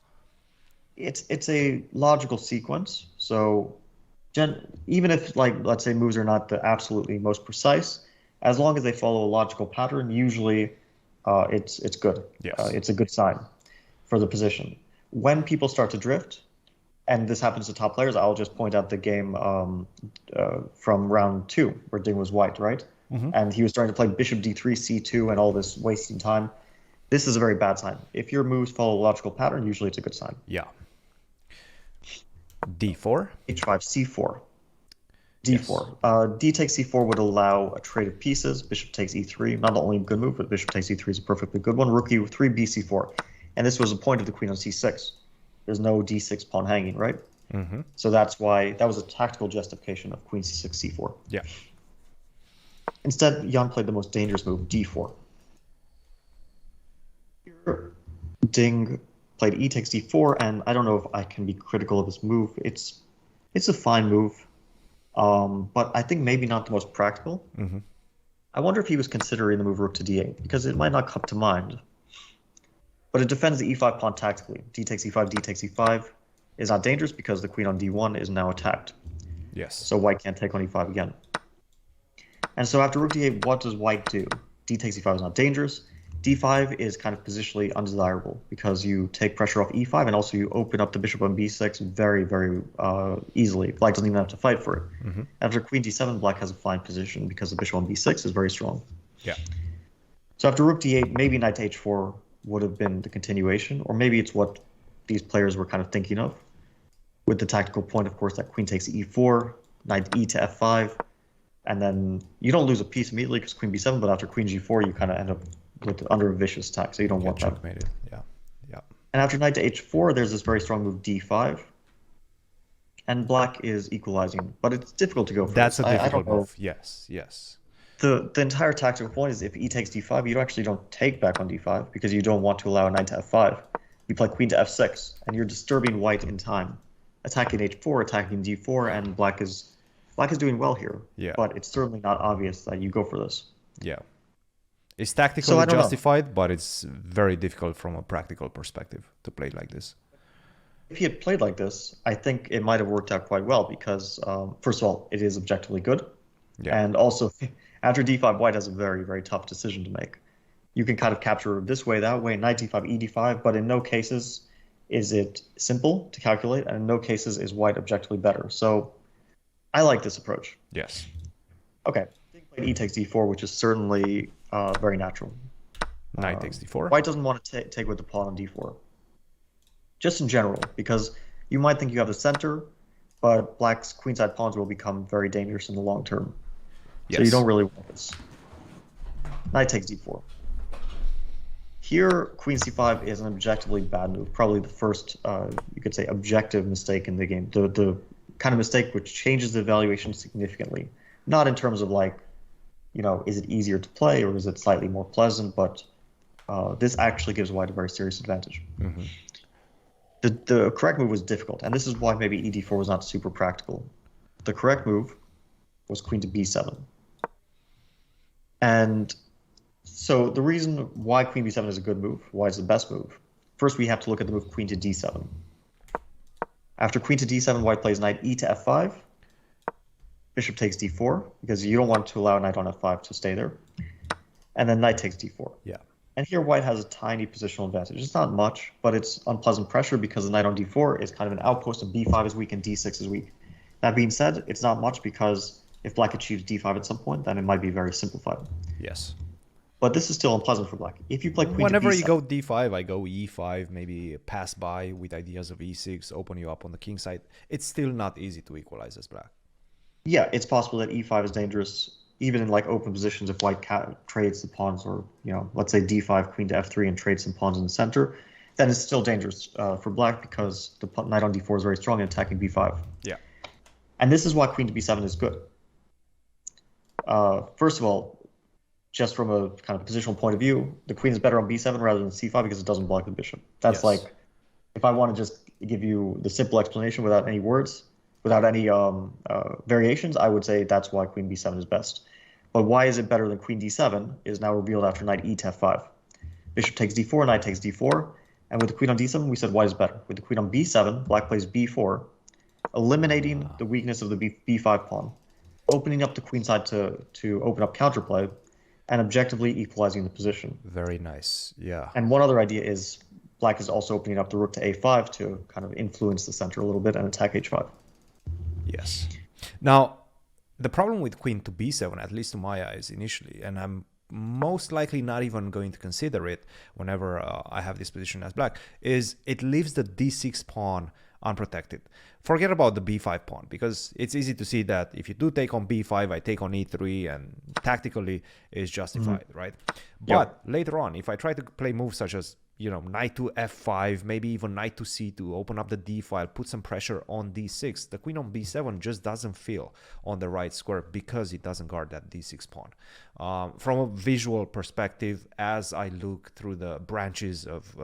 It's a logical sequence. So even if, like, let's say moves are not the absolutely most precise, as long as they follow a logical pattern, usually it's good. Yes. It's a good sign for the position. When people start to drift, and this happens to top players, I'll just point out the game from round 2 where Ding was white, right? And he was trying to play bishop d3, c2, and all this wasting time. This is a very bad sign. If your moves follow a logical pattern, usually it's a good sign. Yeah. d4. h5, c4. d4. D takes c4 would allow a trade of pieces. Bishop takes e3. Not only a good move, but bishop takes e3 is a perfectly good one. Rook e3, bc4. And this was a point of the queen on c6. There's no d6 pawn hanging, right? So that's why that was a tactical justification of queen c6, c4. Yeah. Instead, Jan played the most dangerous move, d4. Here, Ding played e takes d4, and I don't know if I can be critical of this move. It's a fine move, but I think maybe not the most practical. I wonder if he was considering the move rook to d8, because it might not come to mind. But it defends the e5 pawn tactically. D takes e5, d takes e5 is not dangerous because the queen on d1 is now attacked. Yes. So white can't take on e5 again. And so after rook d8, what does white do? D takes e5 is not dangerous. d5 is kind of positionally undesirable because you take pressure off e5 and also you open up the bishop on b6 very, very easily. Black doesn't even have to fight for it. After queen d7, black has a fine position because the bishop on b6 is very strong. Yeah. So after rook d8, maybe knight to h4 would have been the continuation, or maybe it's what these players were kind of thinking of, with the tactical point, of course, that queen takes e4, knight e to f5, and then you don't lose a piece immediately because queen b7, but after queen g4, you kind of end up under a vicious attack, so you don't want that. Checkmated. Yeah. Yeah. And after knight to h4, there's this very strong move d5, and black is equalizing, but it's difficult to go for. That's this. a I difficult don't know. move. Yes. Yes. The entire tactical point is if e takes d5, you actually don't take back on d5 because you don't want to allow a knight to f5. You play queen to f6, and you're disturbing white in time, attacking h4, attacking d4, and black is doing well here. Yeah. But it's certainly not obvious that you go for this. Yeah. It's tactically So I don't know. justified, but it's very difficult from a practical perspective to play like this. If he had played like this, I think it might have worked out quite well because, first of all, it is objectively good. Yeah. And also, after d5, white has a very, very tough decision to make. You can kind of capture this way, that way, knight d5, e d5, but in no cases is it simple to calculate, and in no cases is white objectively better. So I like this approach. Yes. Okay, e takes d4, which is certainly very natural. Knight takes d4. White doesn't want to take with the pawn on d4. just in general, because you might think you have the center, but black's queenside pawns will become very dangerous in the long term. So you Yes. don't really want this. Knight takes d4. Here, queen c5 is an objectively bad move, probably the first, you could say, objective mistake in the game. The kind of mistake which changes the evaluation significantly. Not in terms of like, is it easier to play or is it slightly more pleasant, but this actually gives white a very serious advantage. Mm-hmm. The correct move was difficult, and this is why maybe ed4 was not super practical. The correct move was queen to b7. And so the reason why queen b7 is a good move, why it's the best move, first we have to look at the move queen to d7. After queen to d7, white plays knight e to f5. Bishop takes d4, because you don't want to allow knight on f5 to stay there. And then knight takes d4. Yeah. And here white has a tiny positional advantage. It's not much, but it's unpleasant pressure because the knight on d4 is kind of an outpost, and b5 is weak and d6 is weak. That being said, it's not much because if black achieves d5 at some point, then it might be very simplified. Yes. But this is still unpleasant for black. If you play queen Whenever to b7, you go d5, I go e5, maybe pass by with ideas of e6, open you up on the king side. It's still not easy to equalize as black. Yeah, it's possible that e5 is dangerous, even in like open positions if white trades the pawns, or let's say d5, queen to f3, and trades some pawns in the center. Then it's still dangerous for black because the knight on d4 is very strong in attacking b5. Yeah. And this is why queen to b7 is good. First of all, just from a kind of positional point of view, the queen is better on b7 rather than c5 because it doesn't block the bishop. That's like, if I want to just give you the simple explanation without any words, without any variations, I would say that's why queen b7 is best. But why is it better than queen d7 is now revealed after knight e to f5. Bishop takes d4, knight takes d4, and with the queen on d7, we said white is better. With the queen on b7, black plays b4, eliminating the weakness of the b5 pawn, opening up the queen side to open up counterplay, and objectively equalizing the position. Very nice. Yeah. And one other idea is black is also opening up the rook to a5 to kind of influence the center a little bit and attack h5. Yes. Now, the problem with queen to b7, at least to my eyes initially, and I'm most likely not even going to consider it whenever I have this position as black, is it leaves the d6 pawn unprotected. Forget about the b5 pawn, because it's easy to see that if you do take on b5, I take on e3, and tactically is justified, right? But later on, if I try to play moves such as knight to f5, maybe even knight to c2, open up the d file, put some pressure on d6, the queen on b7 just doesn't feel on the right square because it doesn't guard that d6 pawn. From a visual perspective, as I look through the branches of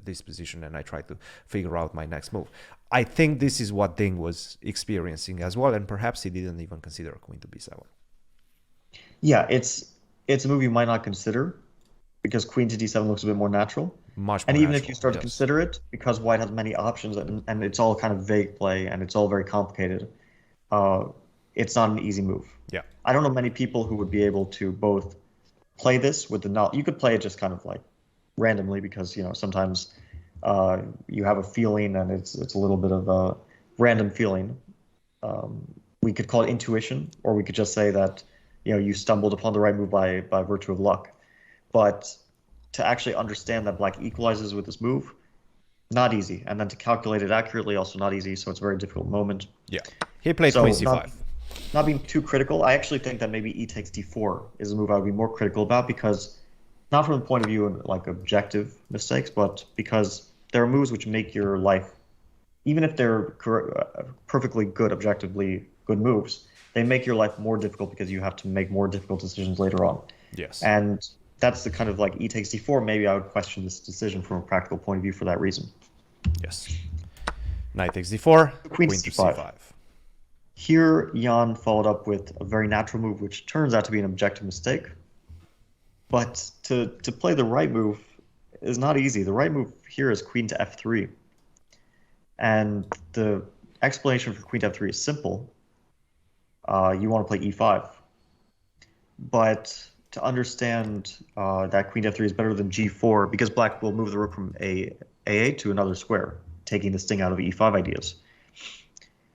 this position and I try to figure out my next move, I think this is what Ding was experiencing as well, and perhaps he didn't even consider queen to b7. Yeah, it's a move you might not consider because queen to d7 looks a bit more natural. Much more and even natural, if you start to consider it, because white has many options and it's all kind of vague play and it's all very complicated, it's not an easy move. Yeah. I don't know many people who would be able to both play this with the knowledge. You could play it just kind of like randomly because sometimes you have a feeling and it's a little bit of a random feeling. We could call it intuition, or we could just say that you stumbled upon the right move by virtue of luck. But to actually understand that black equalizes with this move, not easy. And then to calculate it accurately, also not easy. So it's a very difficult moment. Yeah. He played queen c5. Not being too critical, I actually think that maybe e takes d4 is a move I would be more critical about, because not from the point of view of like objective mistakes, but because there are moves which make your life, even if they're perfectly good, objectively good moves, they make your life more difficult because you have to make more difficult decisions later on. Yes. And that's the kind of like e takes d4. Maybe I would question this decision from a practical point of view for that reason. Yes. Knight takes d4, Queen to c5. c5. Here, Jan followed up with a very natural move, which turns out to be an objective mistake. But to play the right move is not easy. The right move here is queen to f3. And the explanation for queen to f3 is simple. You want to play e5. But to understand that queen to f3 is better than g4, because black will move the rook from a8 to another square, taking the sting out of e5 ideas.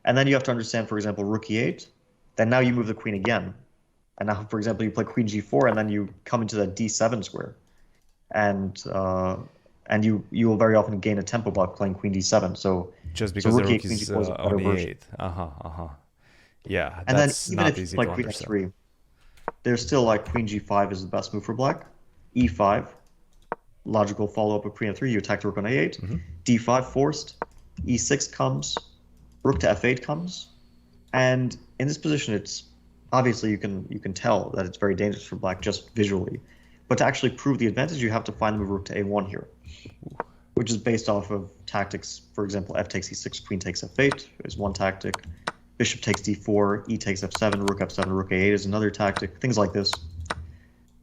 And then you have to understand, for example, rook e8, then now you move the queen again. And now, for example, you play queen g4, and then you come into that d7 square. And and you will very often gain a tempo block playing queen d7. So just because the rook rook e8, queen is g4 is a better on version. e8. Yeah, And then that's even not if you easy play to queen understand. f3, there's still like queen g5 is the best move for black. e5, logical follow-up of queen f3, you attack the rook on a8. d5 forced, e6 comes, rook to f8 comes. And in this position, it's obviously you can tell that it's very dangerous for black just visually. But to actually prove the advantage, you have to find the move rook to a1 here, which is based off of tactics. For example, f takes e6, queen takes f8 is one tactic. Bishop takes d4, e takes f7, rook f7, rook a8 is another tactic, things like this.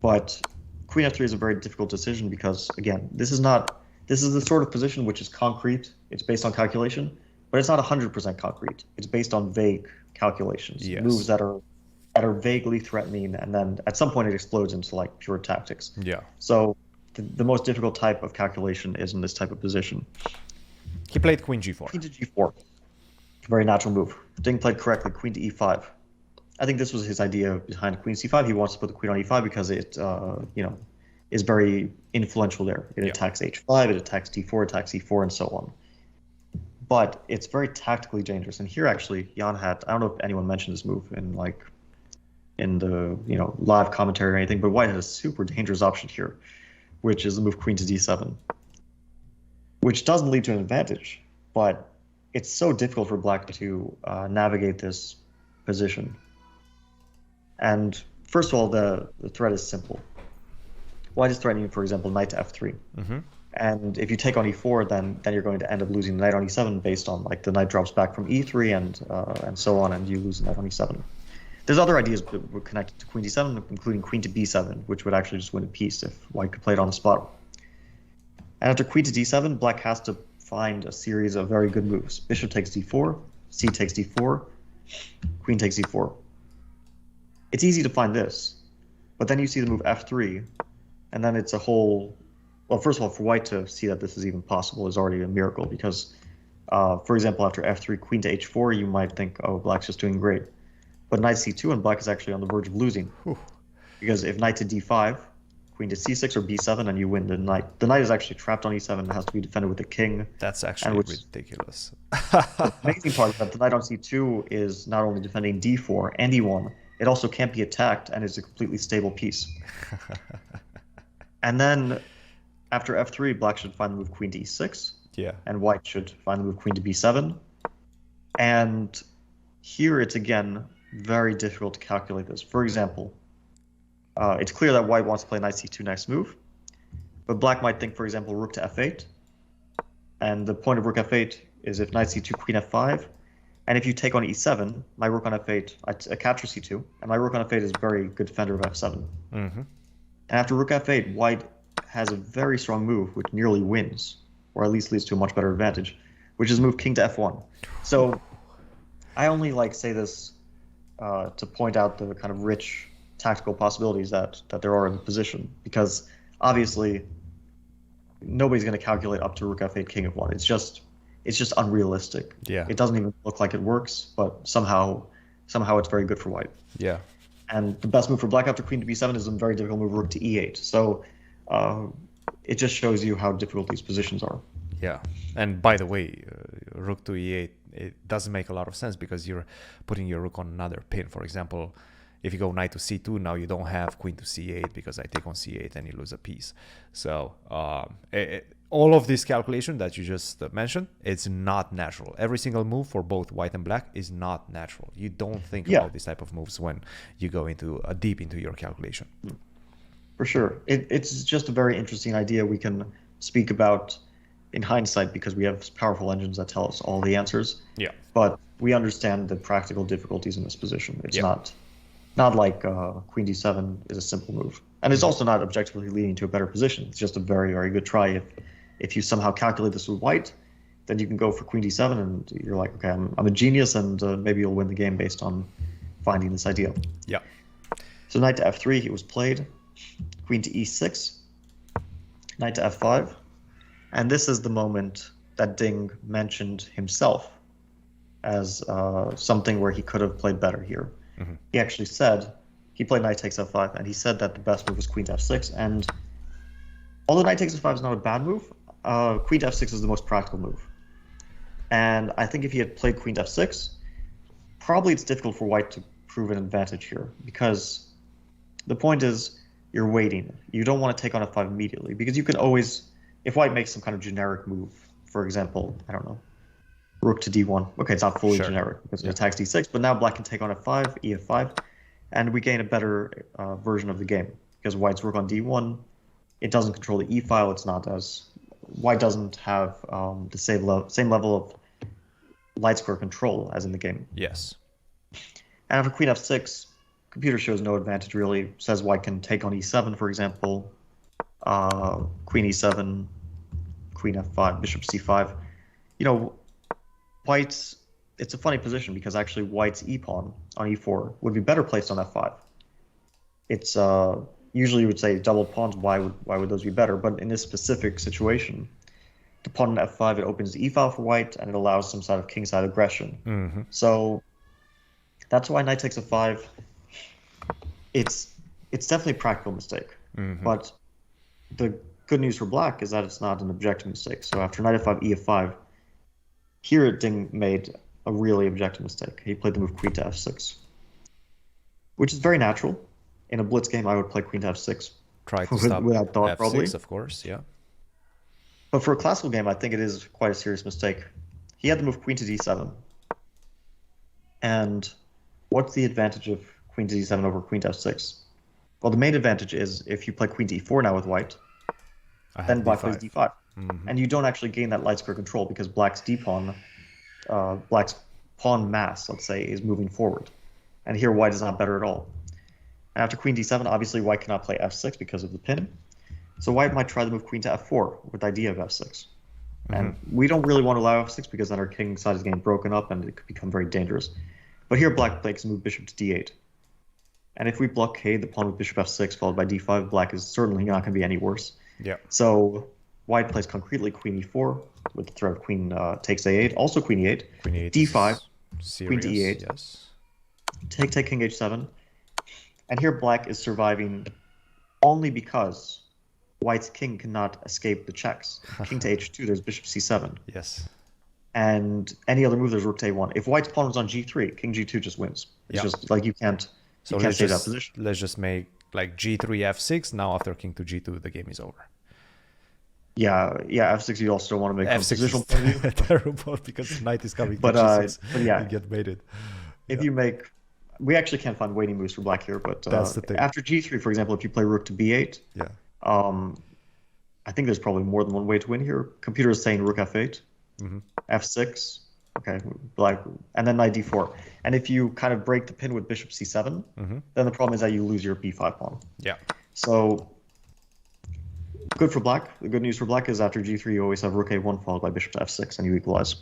But queen f3 is a very difficult decision because, again, this is the sort of position which is concrete. It's based on calculation, but it's not 100% concrete. It's based on vague calculations, moves that are vaguely threatening, and then at some point it explodes into like pure tactics. Yeah. So the most difficult type of calculation is in this type of position. He played queen g4. Queen to g4. Very natural move. Ding played correctly. Queen to e5. I think this was his idea behind queen c5. He wants to put the queen on e5 because it, is very influential there. It attacks h5, it attacks d4, attacks e4, and so on. But it's very tactically dangerous. And here, actually, Jan had, I don't know if anyone mentioned this move in the live commentary or anything, but White had a super dangerous option here, which is the move queen to d7, which doesn't lead to an advantage, but it's so difficult for black to navigate this position. And first of all, the threat is simple. White is threatening, for example, knight to f3. And if you take on e4, then you're going to end up losing the knight on e7 based on like the knight drops back from e3 and so on, and you lose the knight on e7. There's other ideas connected to queen d7, including queen to b7, which would actually just win a piece if White could play it on the spot. And after queen to d7, black has to find a series of very good moves. Bishop takes d4, c takes d4, queen takes e4. It's easy to find this, but then you see the move f3, and then it's a whole... Well, first of all, for White to see that this is even possible is already a miracle because, for example, after f3, queen to h4, you might think, oh, black's just doing great. But knight c2 and black is actually on the verge of losing. Because if knight to d5, queen to c6 or b7, and you win the knight. The knight is actually trapped on e7 and has to be defended with the king. That's actually ridiculous. The amazing part is that the knight on c2 is not only defending d4 and e1, it also can't be attacked and is a completely stable piece. And then after f3, black should find the move queen to e6. Yeah. And White should find the move queen to b7. And here it's again very difficult to calculate this. For example, it's clear that White wants to play knight c2 next move, but black might think, for example, rook to f8. And the point of rook f8 is if knight c2, queen f5. And if you take on e7, my rook on f8, I capture c2, and my rook on f8 is a very good defender of f7. And after rook f8, White has a very strong move which nearly wins, or at least leads to a much better advantage, which is move king to f1. So I only say this to point out the kind of rich tactical possibilities that there are in the position, because obviously nobody's going to calculate up to rook f8, king f1. It's just unrealistic. Yeah. It doesn't even look like it works, but somehow it's very good for White. Yeah. And the best move for black after queen to b7 is a very difficult move, rook to e8. So it just shows you how difficult these positions are. Yeah. And by the way, rook to e8, it doesn't make a lot of sense because you're putting your rook on another pin. For example, if you go knight to c2, now you don't have queen to c8 because I take on c8 and you lose a piece. So all of this calculation that you just mentioned, it's not natural. Every single move for both white and black is not natural. You don't think about this type of moves when you go into deep into your calculation. For sure. It's just a very interesting idea we can speak about in hindsight because we have powerful engines that tell us all the answers. Yeah. But we understand the practical difficulties in this position. It's not like queen d7 is a simple move. And it's also not objectively leading to a better position. It's just a very, very good try. If you somehow calculate this with white, then you can go for queen d7 and you're like, okay, I'm a genius and maybe you'll win the game based on finding this idea. Yeah. So knight to f3, it was played. Queen to e6. Knight to f5. And this is the moment that Ding mentioned himself as something where he could have played better here. Mm-hmm. He actually said, he played knight takes f5, and he said that the best move was queen to f6. And although knight takes f5 is not a bad move, queen to f6 is the most practical move. And I think if he had played queen to f6, probably it's difficult for white to prove an advantage here, because the point is you're waiting. You don't want to take on f5 immediately, because you can always, if white makes some kind of generic move, for example, I don't know, rook to d1. Okay, it's not fully generic because it attacks d6, but now black can take on f5, ef5, and we gain a better version of the game, because white's rook on d1, it doesn't control the e file. It's not as white doesn't have the same level of light square control as in the game. Yes. And after queen f6, computer shows no advantage really. Says white can take on e7, for example, queen e7, queen f5, bishop c5. You know, white's, it's a funny position because actually white's e pawn on e4 would be better placed on f5. It's usually you would say double pawns. Why would those be better? But in this specific situation, the pawn on f5, it opens the e file for white and it allows some sort of kingside aggression. Mm-hmm. So that's why knight takes f5. It's definitely a practical mistake. Mm-hmm. But the good news for black is that it's not an objective mistake. So after knight f5, ef5, here Ding made a really objective mistake. He played the move queen to f6, which is very natural. In a blitz game, I would play queen to f6. Try to stop without thought, f6, probably. of course, yeah. But for a classical game, I think it is quite a serious mistake. He had the move queen to d7. And what's the advantage of queen to d7 over queen to f6? Well, the main advantage is if you play queen to e4 now with white, then black plays d5. Mm-hmm. And you don't actually gain that light square control because black's d-pawn, black's pawn mass, let's say, is moving forward. And here white is not better at all. And after queen d7, obviously white cannot play f6 because of the pin. So white might try the move queen to f4 with the idea of f6. Mm-hmm. And we don't really want to allow f6 because then our king side is getting broken up and it could become very dangerous. But here black plays move bishop to d8. And if we blockade the pawn with bishop f6 followed by d5, black is certainly not going to be any worse. Yeah. So white plays concretely queen e4 with the threat of queen takes a8, also queen e8, queen e8 d5, serious, queen to e8, yes. take king h7. And here black is surviving only because white's king cannot escape the checks. King to h2, there's bishop c7. Yes. And any other move, there's rook to a1. If white's pawn was on g3, king g2 just wins. It's just like you can't save that position. Let's just make like g3, f6. Now after king to g2, the game is over. Yeah, f6 you also don't want to make f6 positional point of view. Terrible because knight is coming but, to g6 but yeah, and get mated. If you make, we actually can't find waiting moves for black here, but that's the thing. After g3, for example, if you play rook to b8, I think there's probably more than one way to win here. Computer is saying rook f8, f6, okay, black, and then knight d4. And if you kind of break the pin with bishop c7, then the problem is that you lose your b5 pawn. Yeah. So good for black. The good news for black is after g3, you always have rook a1 followed by bishop to f6, and you equalize.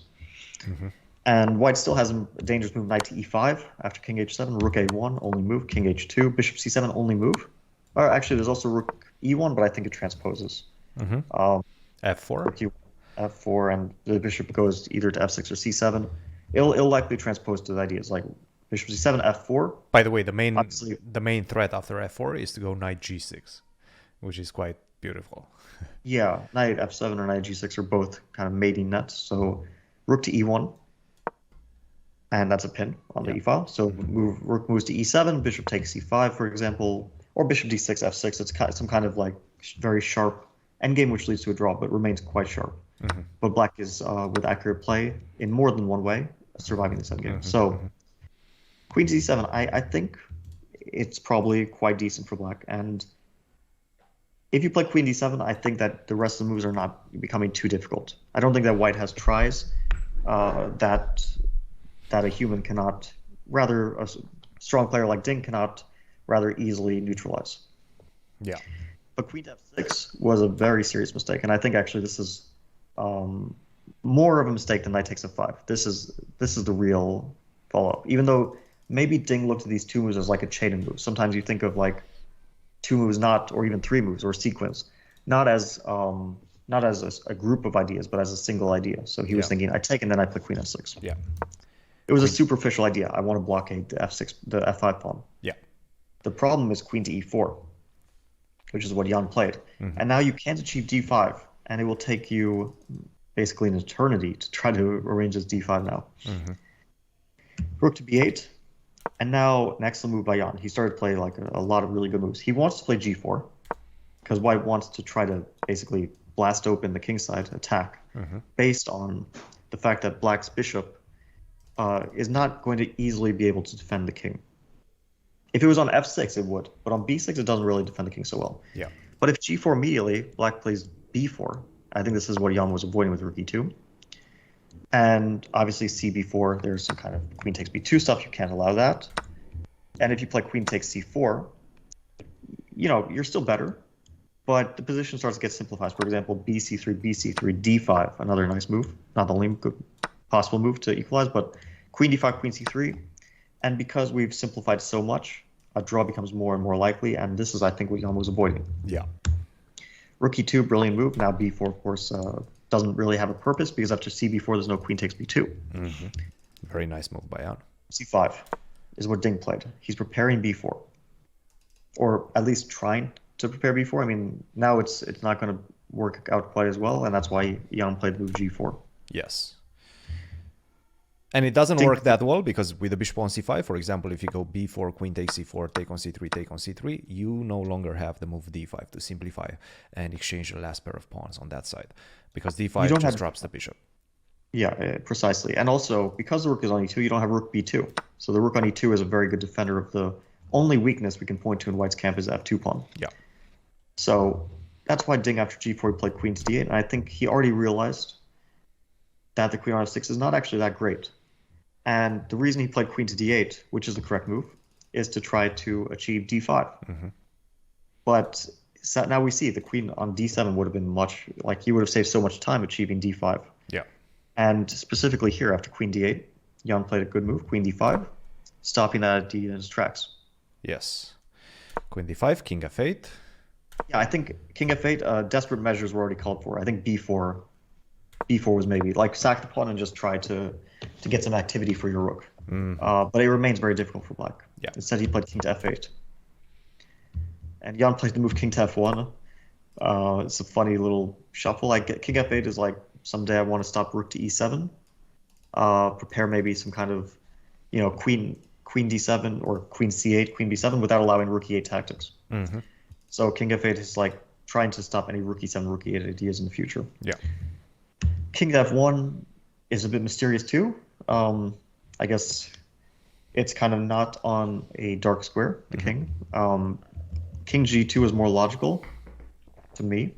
And white still has a dangerous move, knight to e5 after king h7, rook a1, only move, king h2, bishop c7, only move. Or actually, there's also rook e1, but I think it transposes. f4? F4, and the bishop goes either to f6 or c7. It'll likely transpose to the ideas like bishop c7, f4. By the way, the main threat after f4 is to go knight g6, which is quite beautiful. Yeah, knight f7 or knight g6 are both kind of mating nets. So rook to e1, and that's a pin on the e file. So rook moves to e7, bishop takes c5, for example, or bishop d6, f6. It's some kind of like very sharp endgame which leads to a draw, but remains quite sharp. But black is, with accurate play, in more than one way, surviving this endgame. So queen to d7, I think it's probably quite decent for black. And if you play queen d7, I think that the rest of the moves are not becoming too difficult. I don't think that white has tries that a human cannot, rather a strong player like Ding cannot rather easily neutralize. Yeah. But queen to f6 was a very serious mistake, and I think actually this is more of a mistake than knight takes f5. This is the real follow-up. Even though maybe Ding looked at these two moves as like a chain of moves. Sometimes you think of like two moves, or even three moves or a sequence, not as a group of ideas, but as a single idea. So he was thinking, I take and then I play queen f6. Yeah. It was a superficial idea. I want to blockade the f5 pawn. Yeah. The problem is queen to e4, which is what Jan played. And now you can't achieve d5 and it will take you basically an eternity to try to arrange this d5 now. Rook to b8, and now next the move by Jan. He started to play like a lot of really good moves. He wants to play g4 because white wants to try to basically blast open the kingside attack based on the fact that black's bishop is not going to easily be able to defend the king. If it was on f6, it would, but on b6, it doesn't really defend the king so well. Yeah. But if g4 immediately, black plays b4. I think this is what Jan was avoiding with rook e2. And obviously cb4, there's some kind of queen takes b2 stuff. You can't allow that. And if you play queen takes c4, you know, you're still better, but the position starts to get simplified. For example, bc3, bc3, d5, another nice move. Not the only good possible move to equalize, but queen d5, queen c3. And because we've simplified so much, a draw becomes more and more likely, and this is, I think, what Jan was avoiding. Yeah. Rook e2, brilliant move. Now b4, of course, doesn't really have a purpose because after cb4, there's no queen takes b2. Very nice move by Jan. c5 is what Ding played. He's preparing b4, or at least trying to prepare b4. I mean, now it's not going to work out quite as well, and that's why Jan played move g4. Yes. And it doesn't work that well because with the bishop on c5, for example, if you go b4, queen takes c4, take on c3, take on c3, you no longer have the move d5 to simplify and exchange the last pair of pawns on that side because d5 just drops the bishop. Yeah, precisely. And also, because the rook is on e2, you don't have rook b2. So the rook on e2 is a very good defender of the only weakness we can point to in white's camp is f2 pawn. Yeah. So that's why Ding after g4 played queen to d8, and I think he already realized that the queen on f6 is not actually that great. And the reason he played queen to d8, which is the correct move, is to try to achieve d5. But now we see the queen on d7 would have been much, like he would have saved so much time achieving d5. Yeah. And specifically here, after queen d8, Jan played a good move, queen d5, stopping that at d in his tracks. Yes. Queen d5, king f8. Yeah, I think king f8, desperate measures were already called for. I think b4 was maybe like sack the pawn and just try to get some activity for your rook. But it remains very difficult for black. Yeah. Instead, he played king to f8. And Jan plays the move king to f1. It's a funny little shuffle. Like king f8 is like, someday I want to stop rook to e7. Prepare maybe some kind of, you know, queen d7 or queen c8, queen b7 without allowing rook e8 tactics. So king f8 is like trying to stop any rook e7, rook e8 ideas in the future. Yeah. King to f1 is a bit mysterious too. I guess it's kind of not on a dark square, the king. King g2 is more logical to me,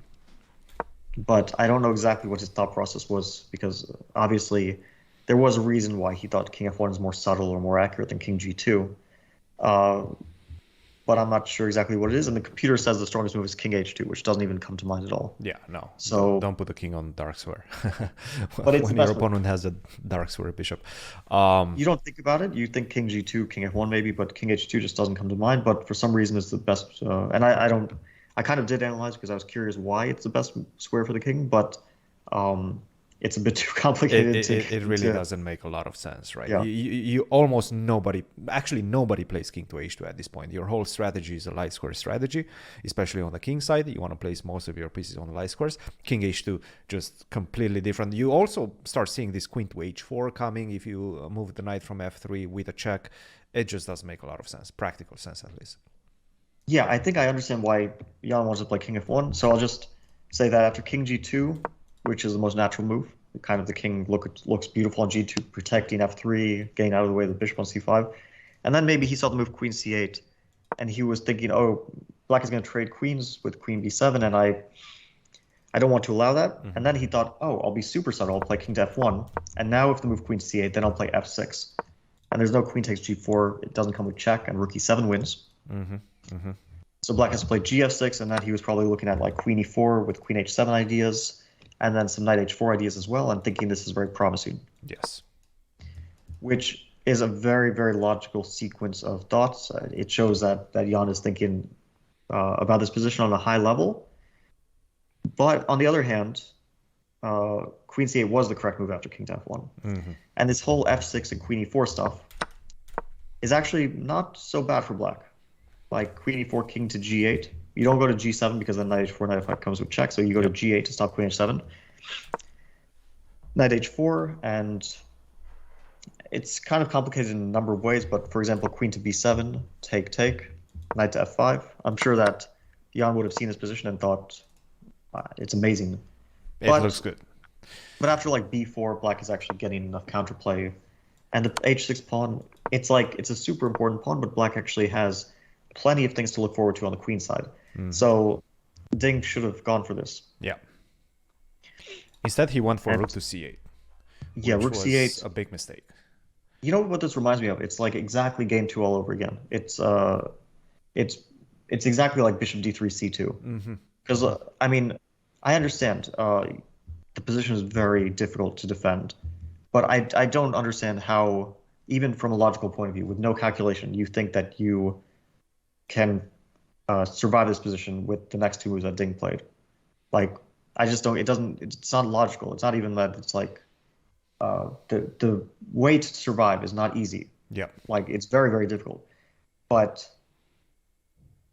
but I don't know exactly what his thought process was because obviously there was a reason why he thought king f1 is more subtle or more accurate than king g2. But I'm not sure exactly what it is. And the computer says the strongest move is king h2, which doesn't even come to mind at all. Yeah, no. So don't put the king on dark square. But it's when your opponent has a dark square bishop. You don't think about it. You think king g2, king f1 maybe, but king h2 just doesn't come to mind. But for some reason, it's the best. And I kind of did analyze because I was curious why it's the best square for the king, but it's a bit too complicated. It really doesn't make a lot of sense, right? Yeah. You almost nobody plays king to h2 at this point. Your whole strategy is a light square strategy, especially on the king side. You want to place most of your pieces on the light squares. King h2, just completely different. You also start seeing this queen to h4 coming if you move the knight from f3 with a check. It just doesn't make a lot of sense, practical sense at least. Yeah, I think I understand why Jan wants to play king f1. So I'll just say that after king g2, which is the most natural move, kind of the king looks beautiful on g2, protecting f3, getting out of the way of the bishop on c5. And then maybe he saw the move queen c8, and he was thinking, oh, black is going to trade queens with queen b7, and I don't want to allow that. And then he thought, oh, I'll be super subtle, I'll play king to f1. And now if the move queen c8, then I'll play f6. And there's no queen takes g4, it doesn't come with check, and rook e7 wins. So black has to play gf6, and then he was probably looking at like queen e4 with queen h7 ideas, and then some knight h4 ideas as well, and thinking this is very promising. Yes. Which is a very, very logical sequence of thoughts. It shows that Jan is thinking about this position on a high level. But on the other hand, queen c8 was the correct move after king to f1. And this whole f6 and queen e4 stuff is actually not so bad for black. Like queen e4, king to g8 You don't go to g7 because then knight h4, knight f5 comes with check. So you go to g8 to stop queen h7. Knight h4, and it's kind of complicated in a number of ways. But for example, queen to b7, take, knight to f5. I'm sure that Jan would have seen this position and thought it's amazing. It looks good. But after like b4, black is actually getting enough counterplay. And the h6 pawn, it's a super important pawn, but black actually has plenty of things to look forward to on the queen side. So Ding should have gone for this. Yeah. Instead, he went for rook to c8. Yeah, rook c8. A big mistake. You know what this reminds me of? It's like exactly game 2 all over again. It's exactly like bishop d3 c2. Because I mean, I understand the position is very difficult to defend, but I don't understand how, even from a logical point of view, with no calculation, you think that you can survive this position with the next two moves that Ding played. Like, I just don't. It's not logical. It's not even that. It's like the way to survive is not easy. Yeah. Like, it's very, very difficult. But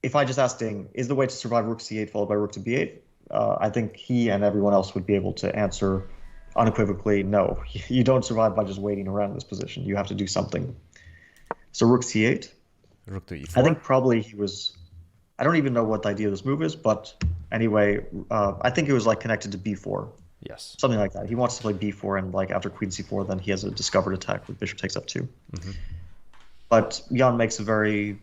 if I just asked Ding, is the way to survive rook c8 followed by rook to b8? I think he and everyone else would be able to answer unequivocally, no. You don't survive by just waiting around in this position. You have to do something. So rook c8. Rook to e4. I think probably he was. I don't even know what the idea of this move is, but anyway, I think it was like connected to b4. Yes. Something like that. He wants to play b4, and like after queen c4, then he has a discovered attack with bishop takes f2. But Jan makes a very,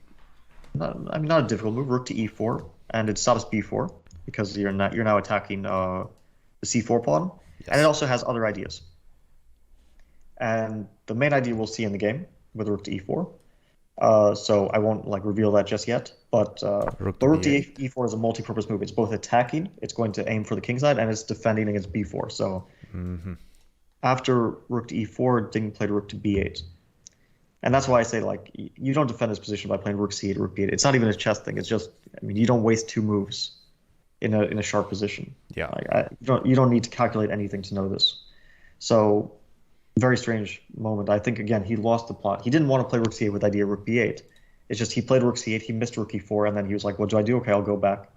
not a difficult move, rook to e4, and it stops b4 because you're now attacking the c4 pawn, and it also has other ideas. And the main idea we'll see in the game with rook to e4. So I won't like reveal that just yet, but rook to e4 is a multi-purpose move. It's both attacking, it's going to aim for the king side, and it's defending against b4. So after rook to e4, Ding played rook to b8. And that's why I say, like, you don't defend this position by playing rook c8, rook b8. It's not even a chess thing. It's just, I mean, you don't waste two moves in a sharp position. Yeah. You don't need to calculate anything to know this. So very strange moment. I think, again, he lost the plot. He didn't want to play rook c8 with the idea of rook b8. It's just he played rook c8, he missed rook e4, and then he was like, what do I do? Okay, I'll go back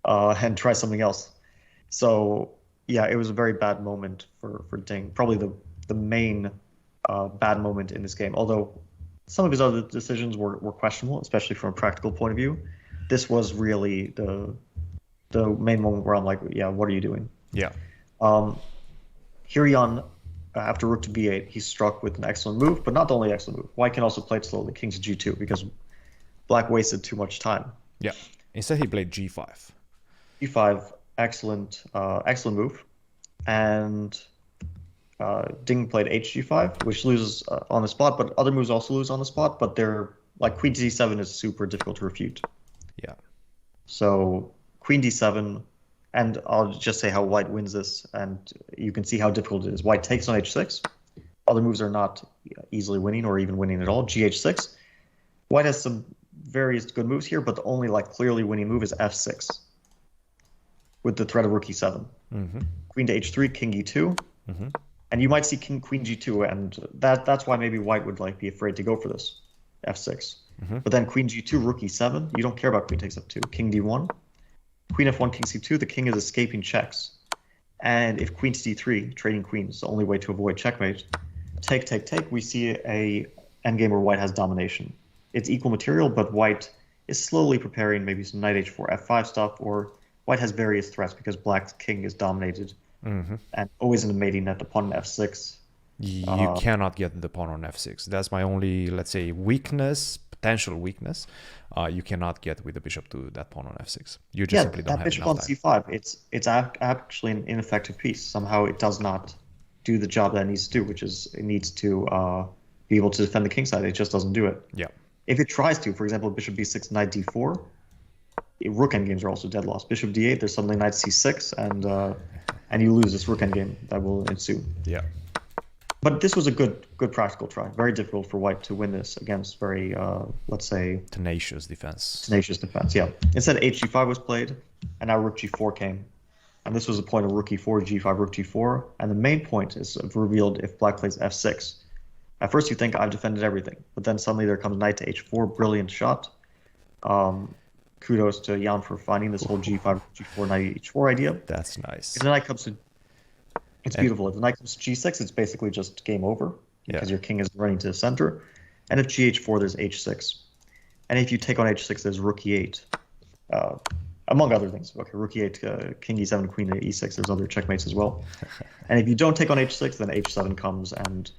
and try something else. So, yeah, it was a very bad moment for Ding. Probably the main bad moment in this game. Although some of his other decisions were questionable, especially from a practical point of view. This was really the main moment where I'm like, yeah, what are you doing? Yeah. Here Jan, after rook to b8, he's struck with an excellent move, but not the only excellent move. White can also play it slowly, king to g2, because black wasted too much time. Yeah. Instead, he played g5. g5, excellent move. And Ding played hg5, which loses on the spot, but other moves also lose on the spot, but they're like queen to d7 is super difficult to refute. Yeah. So queen d7, and I'll just say how white wins this, and you can see how difficult it is. White takes on h6. Other moves are not easily winning or even winning at all. gh6. White has some various good moves here, but the only like clearly winning move is f6 with the threat of rook e7. Queen to h3, king e2. And you might see queen g2, and that's why maybe white would like be afraid to go for this f6. But then queen g2, rook e7. You don't care about queen takes f2. King d1. Queen f1, king c2. The king is escaping checks. And if queen to d3, trading queens is the only way to avoid checkmate. Take. We see a endgame where white has domination. It's equal material, but white is slowly preparing maybe some knight h4, f5 stuff, or white has various threats because black's king is dominated. And always in the mating net, the pawn on f6. You cannot get the pawn on f6. That's my only, let's say, potential weakness. You cannot get with the bishop to that pawn on f6. You just simply don't have enough time. That bishop on c5, it's actually an ineffective piece. Somehow it does not do the job that it needs to do, which is it needs to be able to defend the king side. It just doesn't do it. Yeah. If it tries to, for example, bishop b6, knight d4, rook endgames are also dead loss. Bishop d8, there's suddenly knight c6, and you lose this rook endgame that will ensue. Yeah. But this was a good practical try. Very difficult for white to win this against very, let's say... Tenacious defense. Yeah. Instead, hg5 was played, and now rook g4 came. And this was the point of rook e4, g5, rook g4. And the main point is revealed if black plays f6. At first you think, I've defended everything. But then suddenly there comes knight to h4, brilliant shot. kudos to Jan for finding this whole G5, G4, knight H4 idea. That's nice. If the knight comes to, it's beautiful. If the knight comes to G6, it's basically just game over because your king is running to the center. And if GH4, there's H6. And if you take on H6, there's Rook E8, among other things. Okay, Rook E8, King E7, Queen E6. There's other checkmates as well. And if you don't take on H6, then H7 comes, and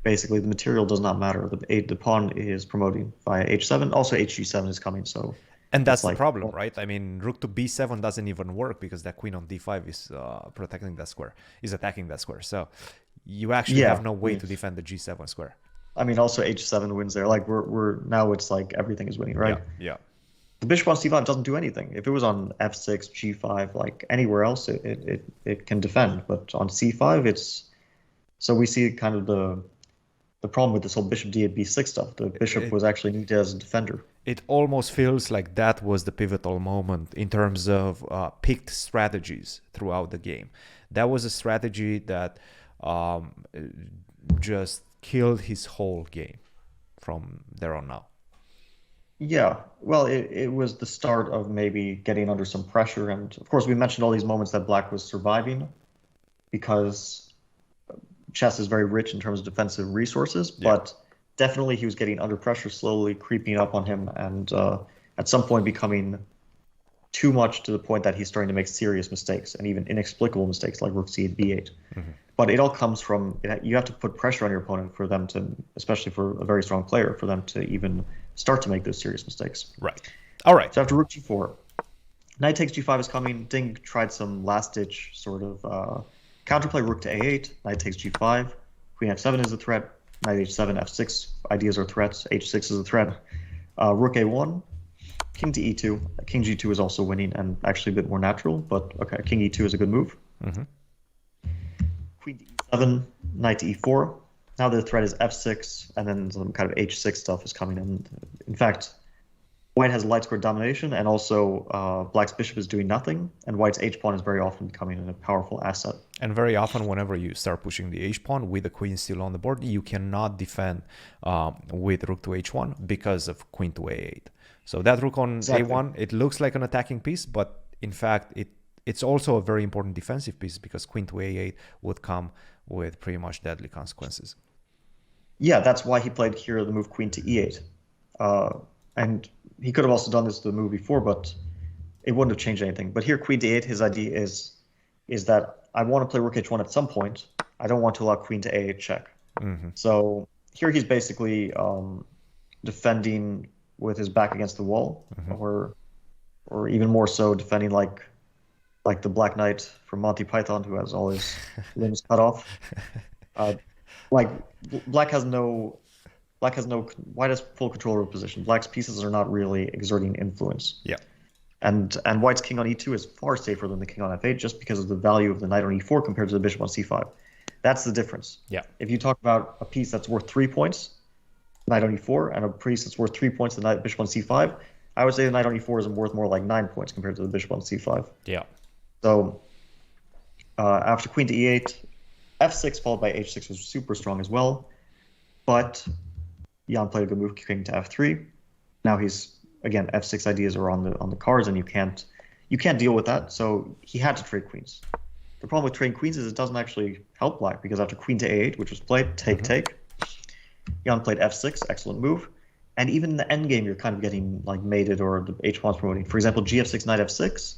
basically the material does not matter. The pawn is promoting via H7. Also, HG7 is coming, so. And that's the problem, right? I mean, Rook to B7 doesn't even work because that Queen on D5 is protecting that square, is attacking that square. So you actually have no way to defend the G7 square. I mean, also H7 wins there. Like we're now it's like everything is winning, right? Yeah. The bishop on C5 doesn't do anything. If it was on F6, G5, like anywhere else, it can defend. But on C5, it's so we see kind of the problem with this whole bishop D8 B6 stuff. The bishop was actually needed as a defender. It almost feels like that was the pivotal moment in terms of picked strategies throughout the game. That was a strategy that just killed his whole game from there on now. Yeah, well, it was the start of maybe getting under some pressure. And of course, we mentioned all these moments that Black was surviving because chess is very rich in terms of defensive resources, but definitely he was getting under pressure, slowly creeping up on him, and at some point becoming too much to the point that he's starting to make serious mistakes and even inexplicable mistakes like Rook C8, B8. But it all comes from, you have to put pressure on your opponent for them to, especially for a very strong player, for them to even start to make those serious mistakes. Right. All right. So after Rook G4, Knight takes G5 is coming. Ding tried some last-ditch sort of counterplay. Rook to A8, Knight takes G5, Queen F7 is a threat, Knight H7, F6 ideas are threats, H6 is a threat, Rook A1, King to E2. King G2 is also winning and actually a bit more natural, but okay, King E2 is a good move. Queen to E7, Knight to E4. Now the threat is F6, and then some kind of H6 stuff is coming in. In fact, White has light square domination, and also Black's bishop is doing nothing, and White's H-pawn is very often becoming a powerful asset. And very often, whenever you start pushing the H-pawn with the queen still on the board, you cannot defend with Rook to H1 because of Queen to A8. So that Rook on A1, it looks like an attacking piece, but in fact, it's also a very important defensive piece because Queen to A8 would come with pretty much deadly consequences. Yeah, that's why he played here the move Queen to E8. And he could have also done this the move before, but it wouldn't have changed anything. But here, Queen to E8, his idea is that I want to play Rook H1 at some point. I don't want to allow Queen to A8 check. So here he's basically defending with his back against the wall, or even more so defending like the Black Knight from Monty Python, who has all his limbs cut off. Like White has full control of the position. Black's pieces are not really exerting influence. Yeah. And White's king on E2 is far safer than the king on F8 just because of the value of the knight on E4 compared to the bishop on C5. That's the difference. Yeah. If you talk about a piece that's worth 3 points, knight on E4, and a piece that's worth 3 points, the knight bishop on C5, I would say the knight on E4 is worth more like 9 points compared to the bishop on C5. Yeah. So after Queen to E8, F6 followed by H6 was super strong as well, but Jan played a good move, King to F3. Now he's again F6 ideas are on the cards, and you can't deal with that. So he had to trade queens. The problem with trading queens is it doesn't actually help Black because after Queen to A8, which was played, take. Jan played F6, excellent move, and even in the endgame you're kind of getting like mated or the H1's promoting. For example, G/F6, Knight F6,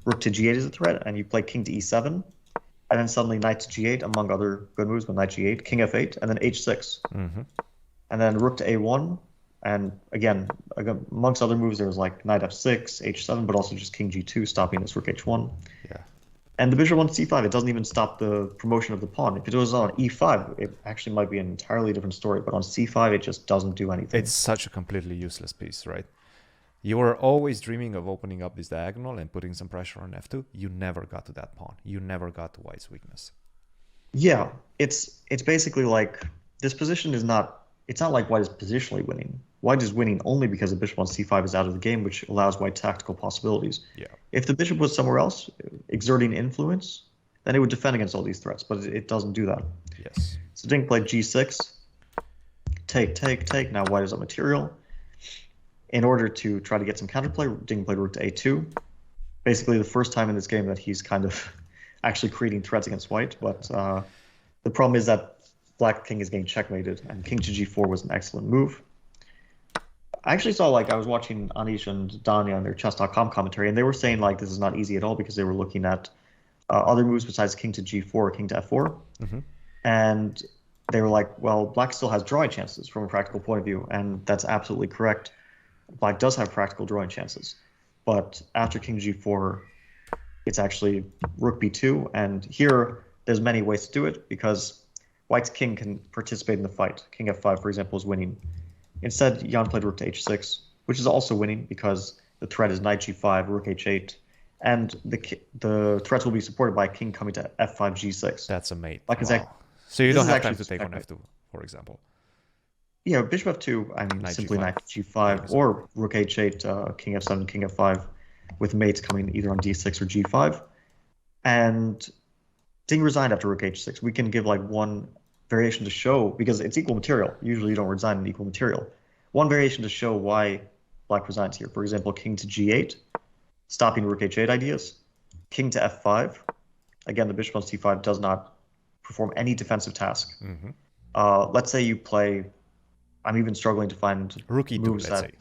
Rook to G8 is a threat, and you play King to E7. And then suddenly Knight to G8, among other good moves, but Knight G8, King F8, and then H6. And then Rook to A1. And again, amongst other moves, there was like Knight F6, H7, but also just King G2, stopping this Rook H1. Yeah. And the bishop on C5, it doesn't even stop the promotion of the pawn. If it was on E5, it actually might be an entirely different story. But on C5, it just doesn't do anything. It's such a completely useless piece, right? You were always dreaming of opening up this diagonal and putting some pressure on F2. You never got to that pawn. You never got to White's weakness. Yeah, it's basically like this position is not. It's not like White is positionally winning. White is winning only because the bishop on C5 is out of the game, which allows White tactical possibilities. Yeah. If the bishop was somewhere else, exerting influence, then it would defend against all these threats, but it doesn't do that. Yes. So Ding played G6, take. Now White is up material. in order to try to get some counterplay, Ding played rook to a2. Basically, the first time in this game that he's kind of actually creating threats against white. But the problem is that black king is getting checkmated, and king to g4 was an excellent move. I actually saw, like, I was watching Anish and Danya on their chess.com commentary, and they were saying, like, this is not easy at all because they were looking at other moves besides king to g4 or king to f4. And they were like, well, black still has drawing chances from a practical point of view, and that's absolutely correct. Black does have practical drawing chances. But after king g4, it's actually rook b2, and here there's many ways to do it because white's king can participate in the fight. King f5, for example, is winning. Instead, Jan played rook to h6, which is also winning because the threat is knight g5, rook h8, and the threats will be supported by king coming to f5, g6. That's a mate. Like wow. So you don't have time to take on f2, for example. Yeah, bishop f2, I mean, knight simply g5. Knight g5, or rook h8, king f7, king f5, with mates coming either on d6 or g5. And Ding resigned after rook h6. We can give like one variation to show, because it's equal material. Usually you don't resign in equal material. One variation to show why black resigns here. For example, king to g8, stopping rook h8 ideas. King to f5. Again, the bishop on c5 does not perform any defensive task. Let's say you play, I'm even struggling to find rook e2, moves let's that, say.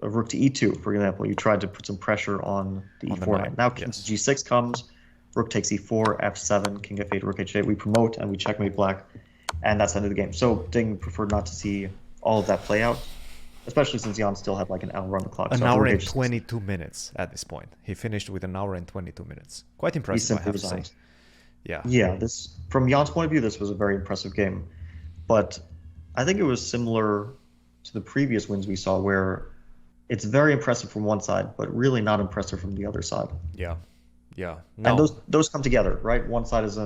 Rook to e2, for example. You tried to put some pressure on the e4 knight. Now king to g6 comes. Rook takes e4, f7, king f8, rook h8. We promote and we checkmate black, and that's the end of the game. So Ding preferred not to see all of that play out, especially since Jan still had like an hour on the clock. An hour and 22 minutes at this point. He finished with an hour and 22 minutes. Quite impressive, I have to say. Yeah. Yeah, this, from Jan's point of view, this was a very impressive game. But I think it was similar to the previous wins we saw, where it's very impressive from one side, but really not impressive from the other side. Yeah. Yeah. No. And those come together, right? One side is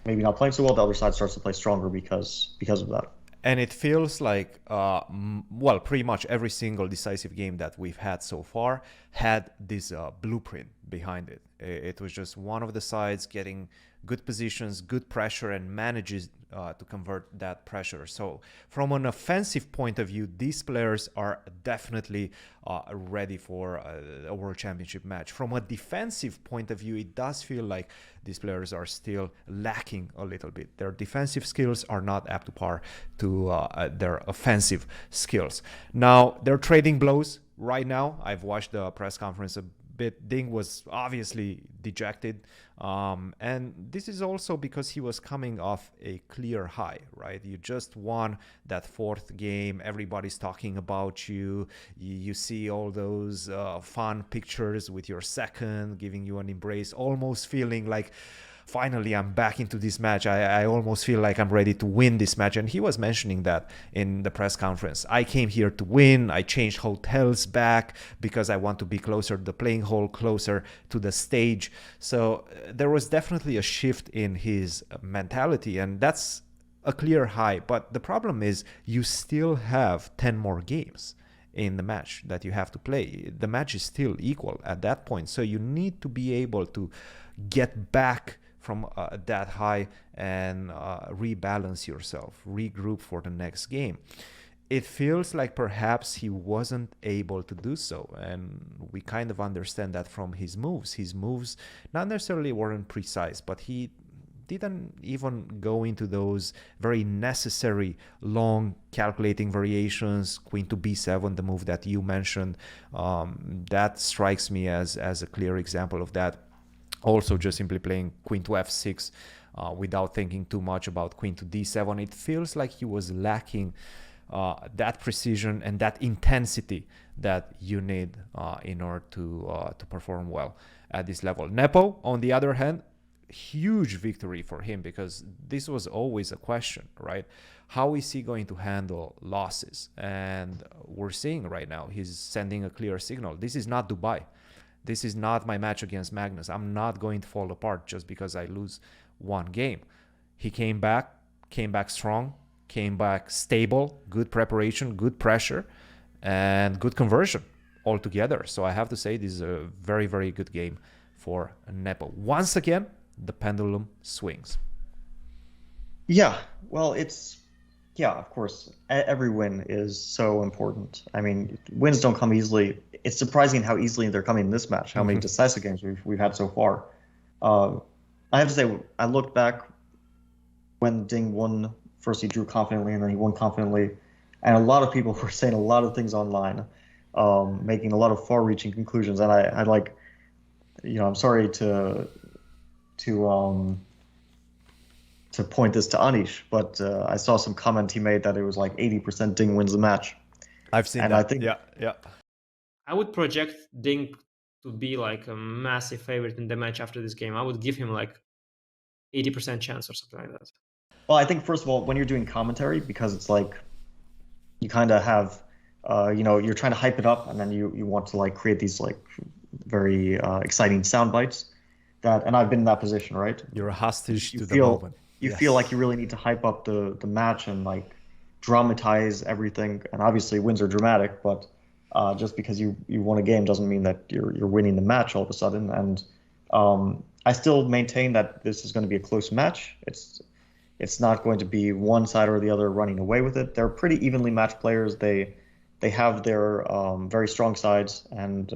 maybe not playing so well, the other side starts to play stronger because of that. And it feels like, well, pretty much every single decisive game that we've had so far had this blueprint behind it. It was just one of the sides getting good positions, good pressure, and manages to convert that pressure. So from an offensive point of view, these players are definitely ready for a World Championship match. From a defensive point of view, it does feel like these players are still lacking a little bit. Their defensive skills are not up to par to their offensive skills. Now, they're trading blows right now. I've watched the press conference a bit. Ding was obviously dejected. And this is also because he was coming off a clear high, right? You just won that fourth game. Everybody's talking about you. You see all those fun pictures with your second, giving you an embrace, almost feeling like, finally, I'm back into this match. I almost feel like I'm ready to win this match. And he was mentioning that in the press conference. I came here to win. I changed hotels back because I want to be closer to the playing hall, closer to the stage. So there was definitely a shift in his mentality, and that's a clear high. But the problem is you still have 10 more games in the match that you have to play. The match is still equal at that point. So you need to be able to get back from that high and rebalance yourself, regroup for the next game. It feels like perhaps he wasn't able to do so, and we kind of understand that from his moves. His moves not necessarily weren't precise, but he didn't even go into those very necessary long calculating variations. Queen to b7, the move that you mentioned, that strikes me as a clear example of that. Also, just simply playing queen to f6 without thinking too much about queen to d7. It feels like he was lacking that precision and that intensity that you need in order to perform well at this level. Nepo, on the other hand, huge victory for him, because this was always a question, right? How is he going to handle losses? And we're seeing right now he's sending a clear signal. This is not Dubai. This is not my match against Magnus. I'm not going to fall apart just because I lose one game. He came back strong, came back stable, good preparation, good pressure, and good conversion altogether. So I have to say this is a very, very good game for Nepo. Once again, the pendulum swings. Yeah, well, it's Yeah, of course. Every win is so important. I mean, wins don't come easily. It's surprising how easily they're coming in this match, how many decisive games we've had so far. Uh, I have to say, I looked back when Ding won. First, he drew confidently, and then he won confidently. And a lot of people were saying a lot of things online, making a lot of far-reaching conclusions. And I like, I'm sorry to um, to point this to Anish, but I saw some comment he made that it was like 80% Ding wins the match. I've seen And that. I think, Yeah. I would project Ding to be like a massive favorite in the match after this game. I would give him like 80% chance or something like that. well, I think first of all, when you're doing commentary, because it's like you kind of have, you're trying to hype it up, and then you want to like create these like very exciting sound bites. And I've been in that position, right? You're a hostage You to the feel moment. you Yes. feel like you really need to hype up the match and like dramatize everything. And obviously, wins are dramatic, but just because you won a game doesn't mean that you're winning the match all of a sudden. And I still maintain that this is going to be a close match. It's not going to be one side or the other running away with it. They're pretty evenly matched players. They have their very strong sides and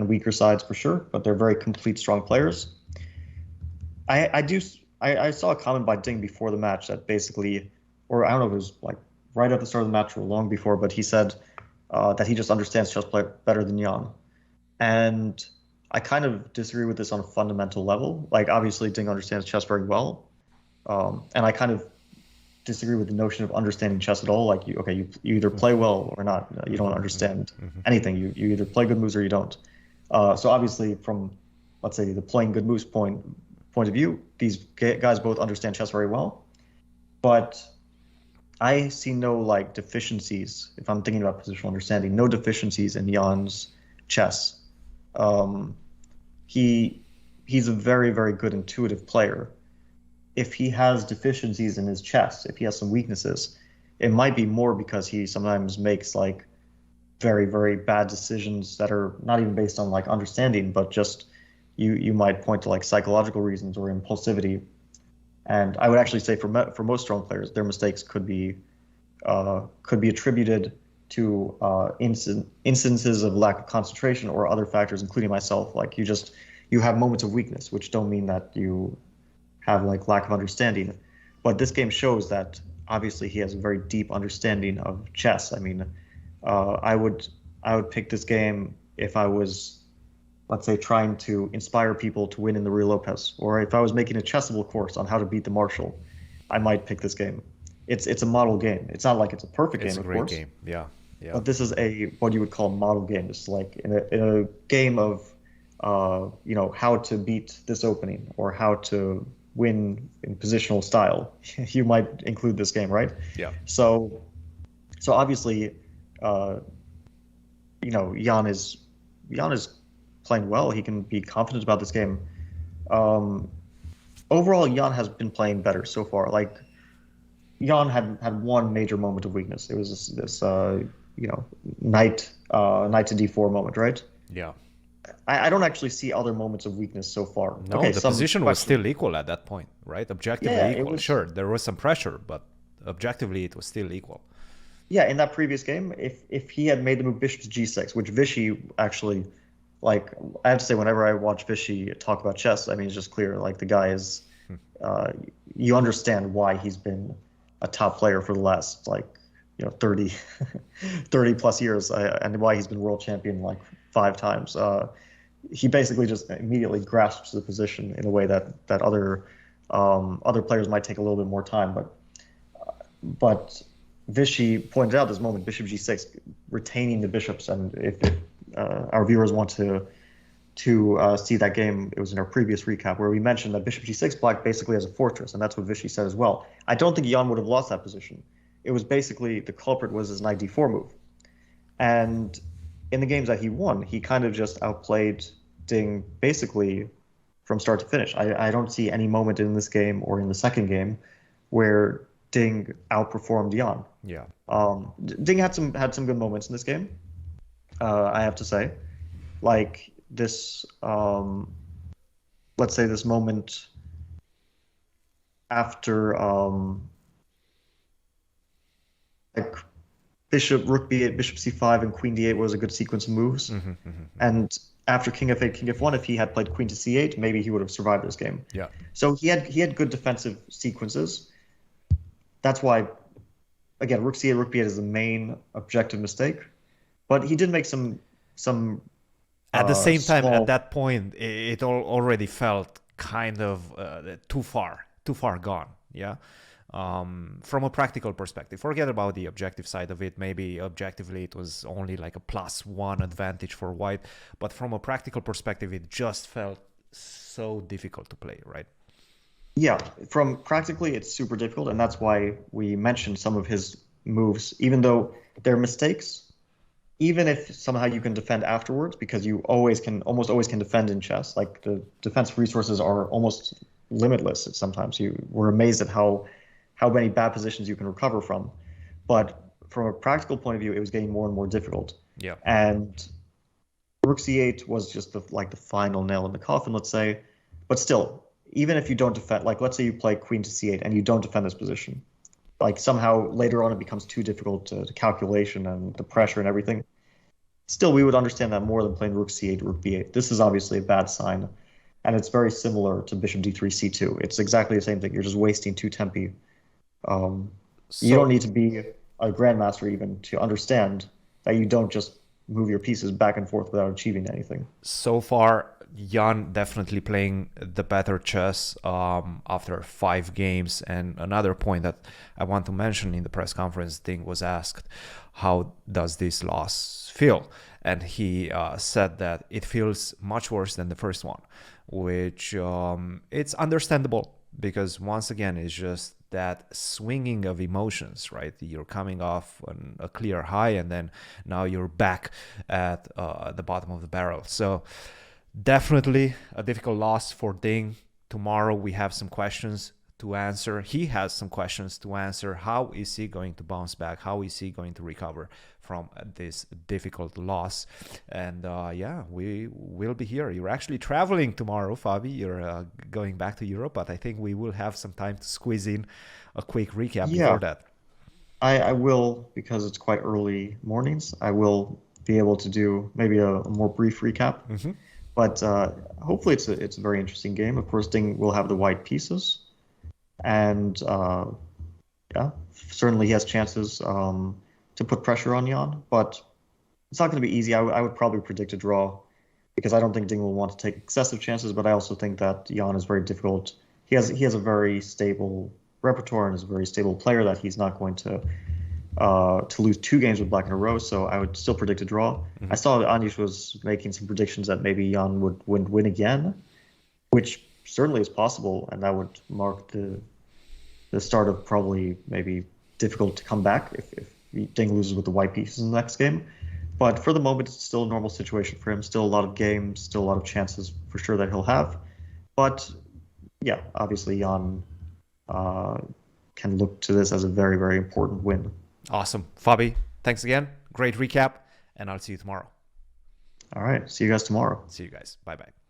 weaker sides for sure, but they're very complete, strong players. I saw a comment by Ding before the match that basically, or I don't know if it was like right at the start of the match or long before, but he said that he just understands chess play better than Jan. And I kind of disagree with this on a fundamental level. Like obviously Ding understands chess very well, and I kind of disagree with the notion of understanding chess at all. Like you either play well or not. You don't understand anything. You either play good moves or you don't. So obviously from, let's say, the playing good moves point of view, these guys both understand chess very well. But I see no like deficiencies, if I'm thinking about positional understanding, no deficiencies in Jan's chess. Um, he's a very, very good intuitive player. If he has deficiencies in his chess, if he has some weaknesses, it might be more because he sometimes makes like very, very bad decisions that are not even based on like understanding, but just you might point to like psychological reasons or impulsivity. And I would actually say for most strong players, their mistakes could be attributed to instances of lack of concentration or other factors, including myself. Like you have moments of weakness, which don't mean that you have like lack of understanding. But this game shows that obviously he has a very deep understanding of chess. I mean, I would pick this game if I was, let's say, trying to inspire people to win in the Rio Lopez, or if I was making a chessable course on how to beat the Marshall, I might pick this game. It's a model game. It's not like it's a perfect game, of course. It's a great game. Yeah. But this is what you would call a model game. It's like in a game of, how to beat this opening or how to win in positional style. You might include this game, right? Yeah. So obviously, Jan is playing well. He can be confident about this game. Overall, Jan has been playing better so far. Like Jan had one major moment of weakness. It was this knight to d4 moment, right? Yeah. I don't actually see other moments of weakness so far. No, okay, the position was still equal at that point, right? Objectively Yeah, equal. Sure, there was some pressure, but objectively it was still equal. Yeah, in that previous game, if he had made the move bishop to g6, which Vichy actually, like, I have to say, whenever I watch Vichy talk about chess, I mean, it's just clear, like, the guy is, you understand why he's been a top player for the last, 30 plus years, and why he's been world champion, like, 5 times. He basically just immediately grasps the position in a way that other players might take a little bit more time. But Vichy pointed out this moment, bishop g6, retaining the bishops. And if our viewers want to see that game, it was in our previous recap where we mentioned that bishop g6 black basically has a fortress, and that's what Vichy said as well. I don't think Jan would have lost that position. It was basically the culprit was his knight d4 move. And in the games that he won, he kind of just outplayed Ding basically from start to finish. I don't see any moment in this game or in the second game where Ding outperformed Jan. Yeah. Ding had some good moments in this game. I have to say, like this. Let's say this moment after like bishop, rook b8, bishop c5, and queen d8 was a good sequence of moves. And after king f8, king f1, if he had played queen to c8, maybe he would have survived this game. Yeah. So he had good defensive sequences. That's why, again, rook c8, rook b8 is the main objective mistake. But he did make some at the same time, small... at that point, it already felt kind of too far gone. Yeah. From a practical perspective, forget about the objective side of it. Maybe objectively it was only like a +1 advantage for white, but from a practical perspective, it just felt so difficult to play, right? Yeah, from practically, it's super difficult, and that's why we mentioned some of his moves, even though they're mistakes. Even if somehow you can defend afterwards, because you almost always can defend in chess. Like the defense resources are almost limitless. Sometimes we're amazed at how many bad positions you can recover from. But from a practical point of view, it was getting more and more difficult. Yeah. And rook c8 was just the final nail in the coffin, let's say. But still, even if you don't defend, like let's say you play queen to c8 and you don't defend this position, like somehow later on it becomes too difficult to calculation and the pressure and everything. Still, we would understand that more than playing rook c8, rook b8. This is obviously a bad sign. And it's very similar to bishop d3, c2. It's exactly the same thing. You're just wasting 2 tempi. You don't need to be a grandmaster even to understand that you don't just move your pieces back and forth without achieving anything. So far, Jan definitely playing the better chess after 5 games. And another point that I want to mention in the press conference, Ding was asked, how does this loss feel? And he said that it feels much worse than the first one, which it's understandable because once again, it's just that swinging of emotions, right? You're coming off on a clear high and then now you're back at the bottom of the barrel. So definitely a difficult loss for Ding. Tomorrow we have some questions to answer. He has some questions to answer. How is he going to bounce back? How is he going to recover from this difficult loss? And yeah, we will be here. You're actually traveling tomorrow, Fabi. You're going back to Europe, but I think we will have some time to squeeze in a quick recap before that. I will, because it's quite early mornings, I will be able to do maybe a more brief recap. But hopefully it's a very interesting game. Of course, Ding will have the white pieces. And yeah, certainly he has chances to put pressure on Jan, but it's not going to be easy. I would probably predict a draw because I don't think Ding will want to take excessive chances, but I also think that Jan is very difficult. He has a very stable repertoire and is a very stable player that he's not going to lose 2 games with black in a row, so I would still predict a draw. I saw that Anish was making some predictions that maybe Jan would win again, which certainly is possible, and that would mark the start of probably maybe difficult to come back if Ding loses with the white pieces in the next game. But for the moment, it's still a normal situation for him. Still a lot of games, still a lot of chances for sure that he'll have. But yeah, obviously Jan can look to this as a very, very important win. Awesome. Fabi, thanks again. Great recap, and I'll see you tomorrow. All right. See you guys tomorrow. See you guys. Bye-bye.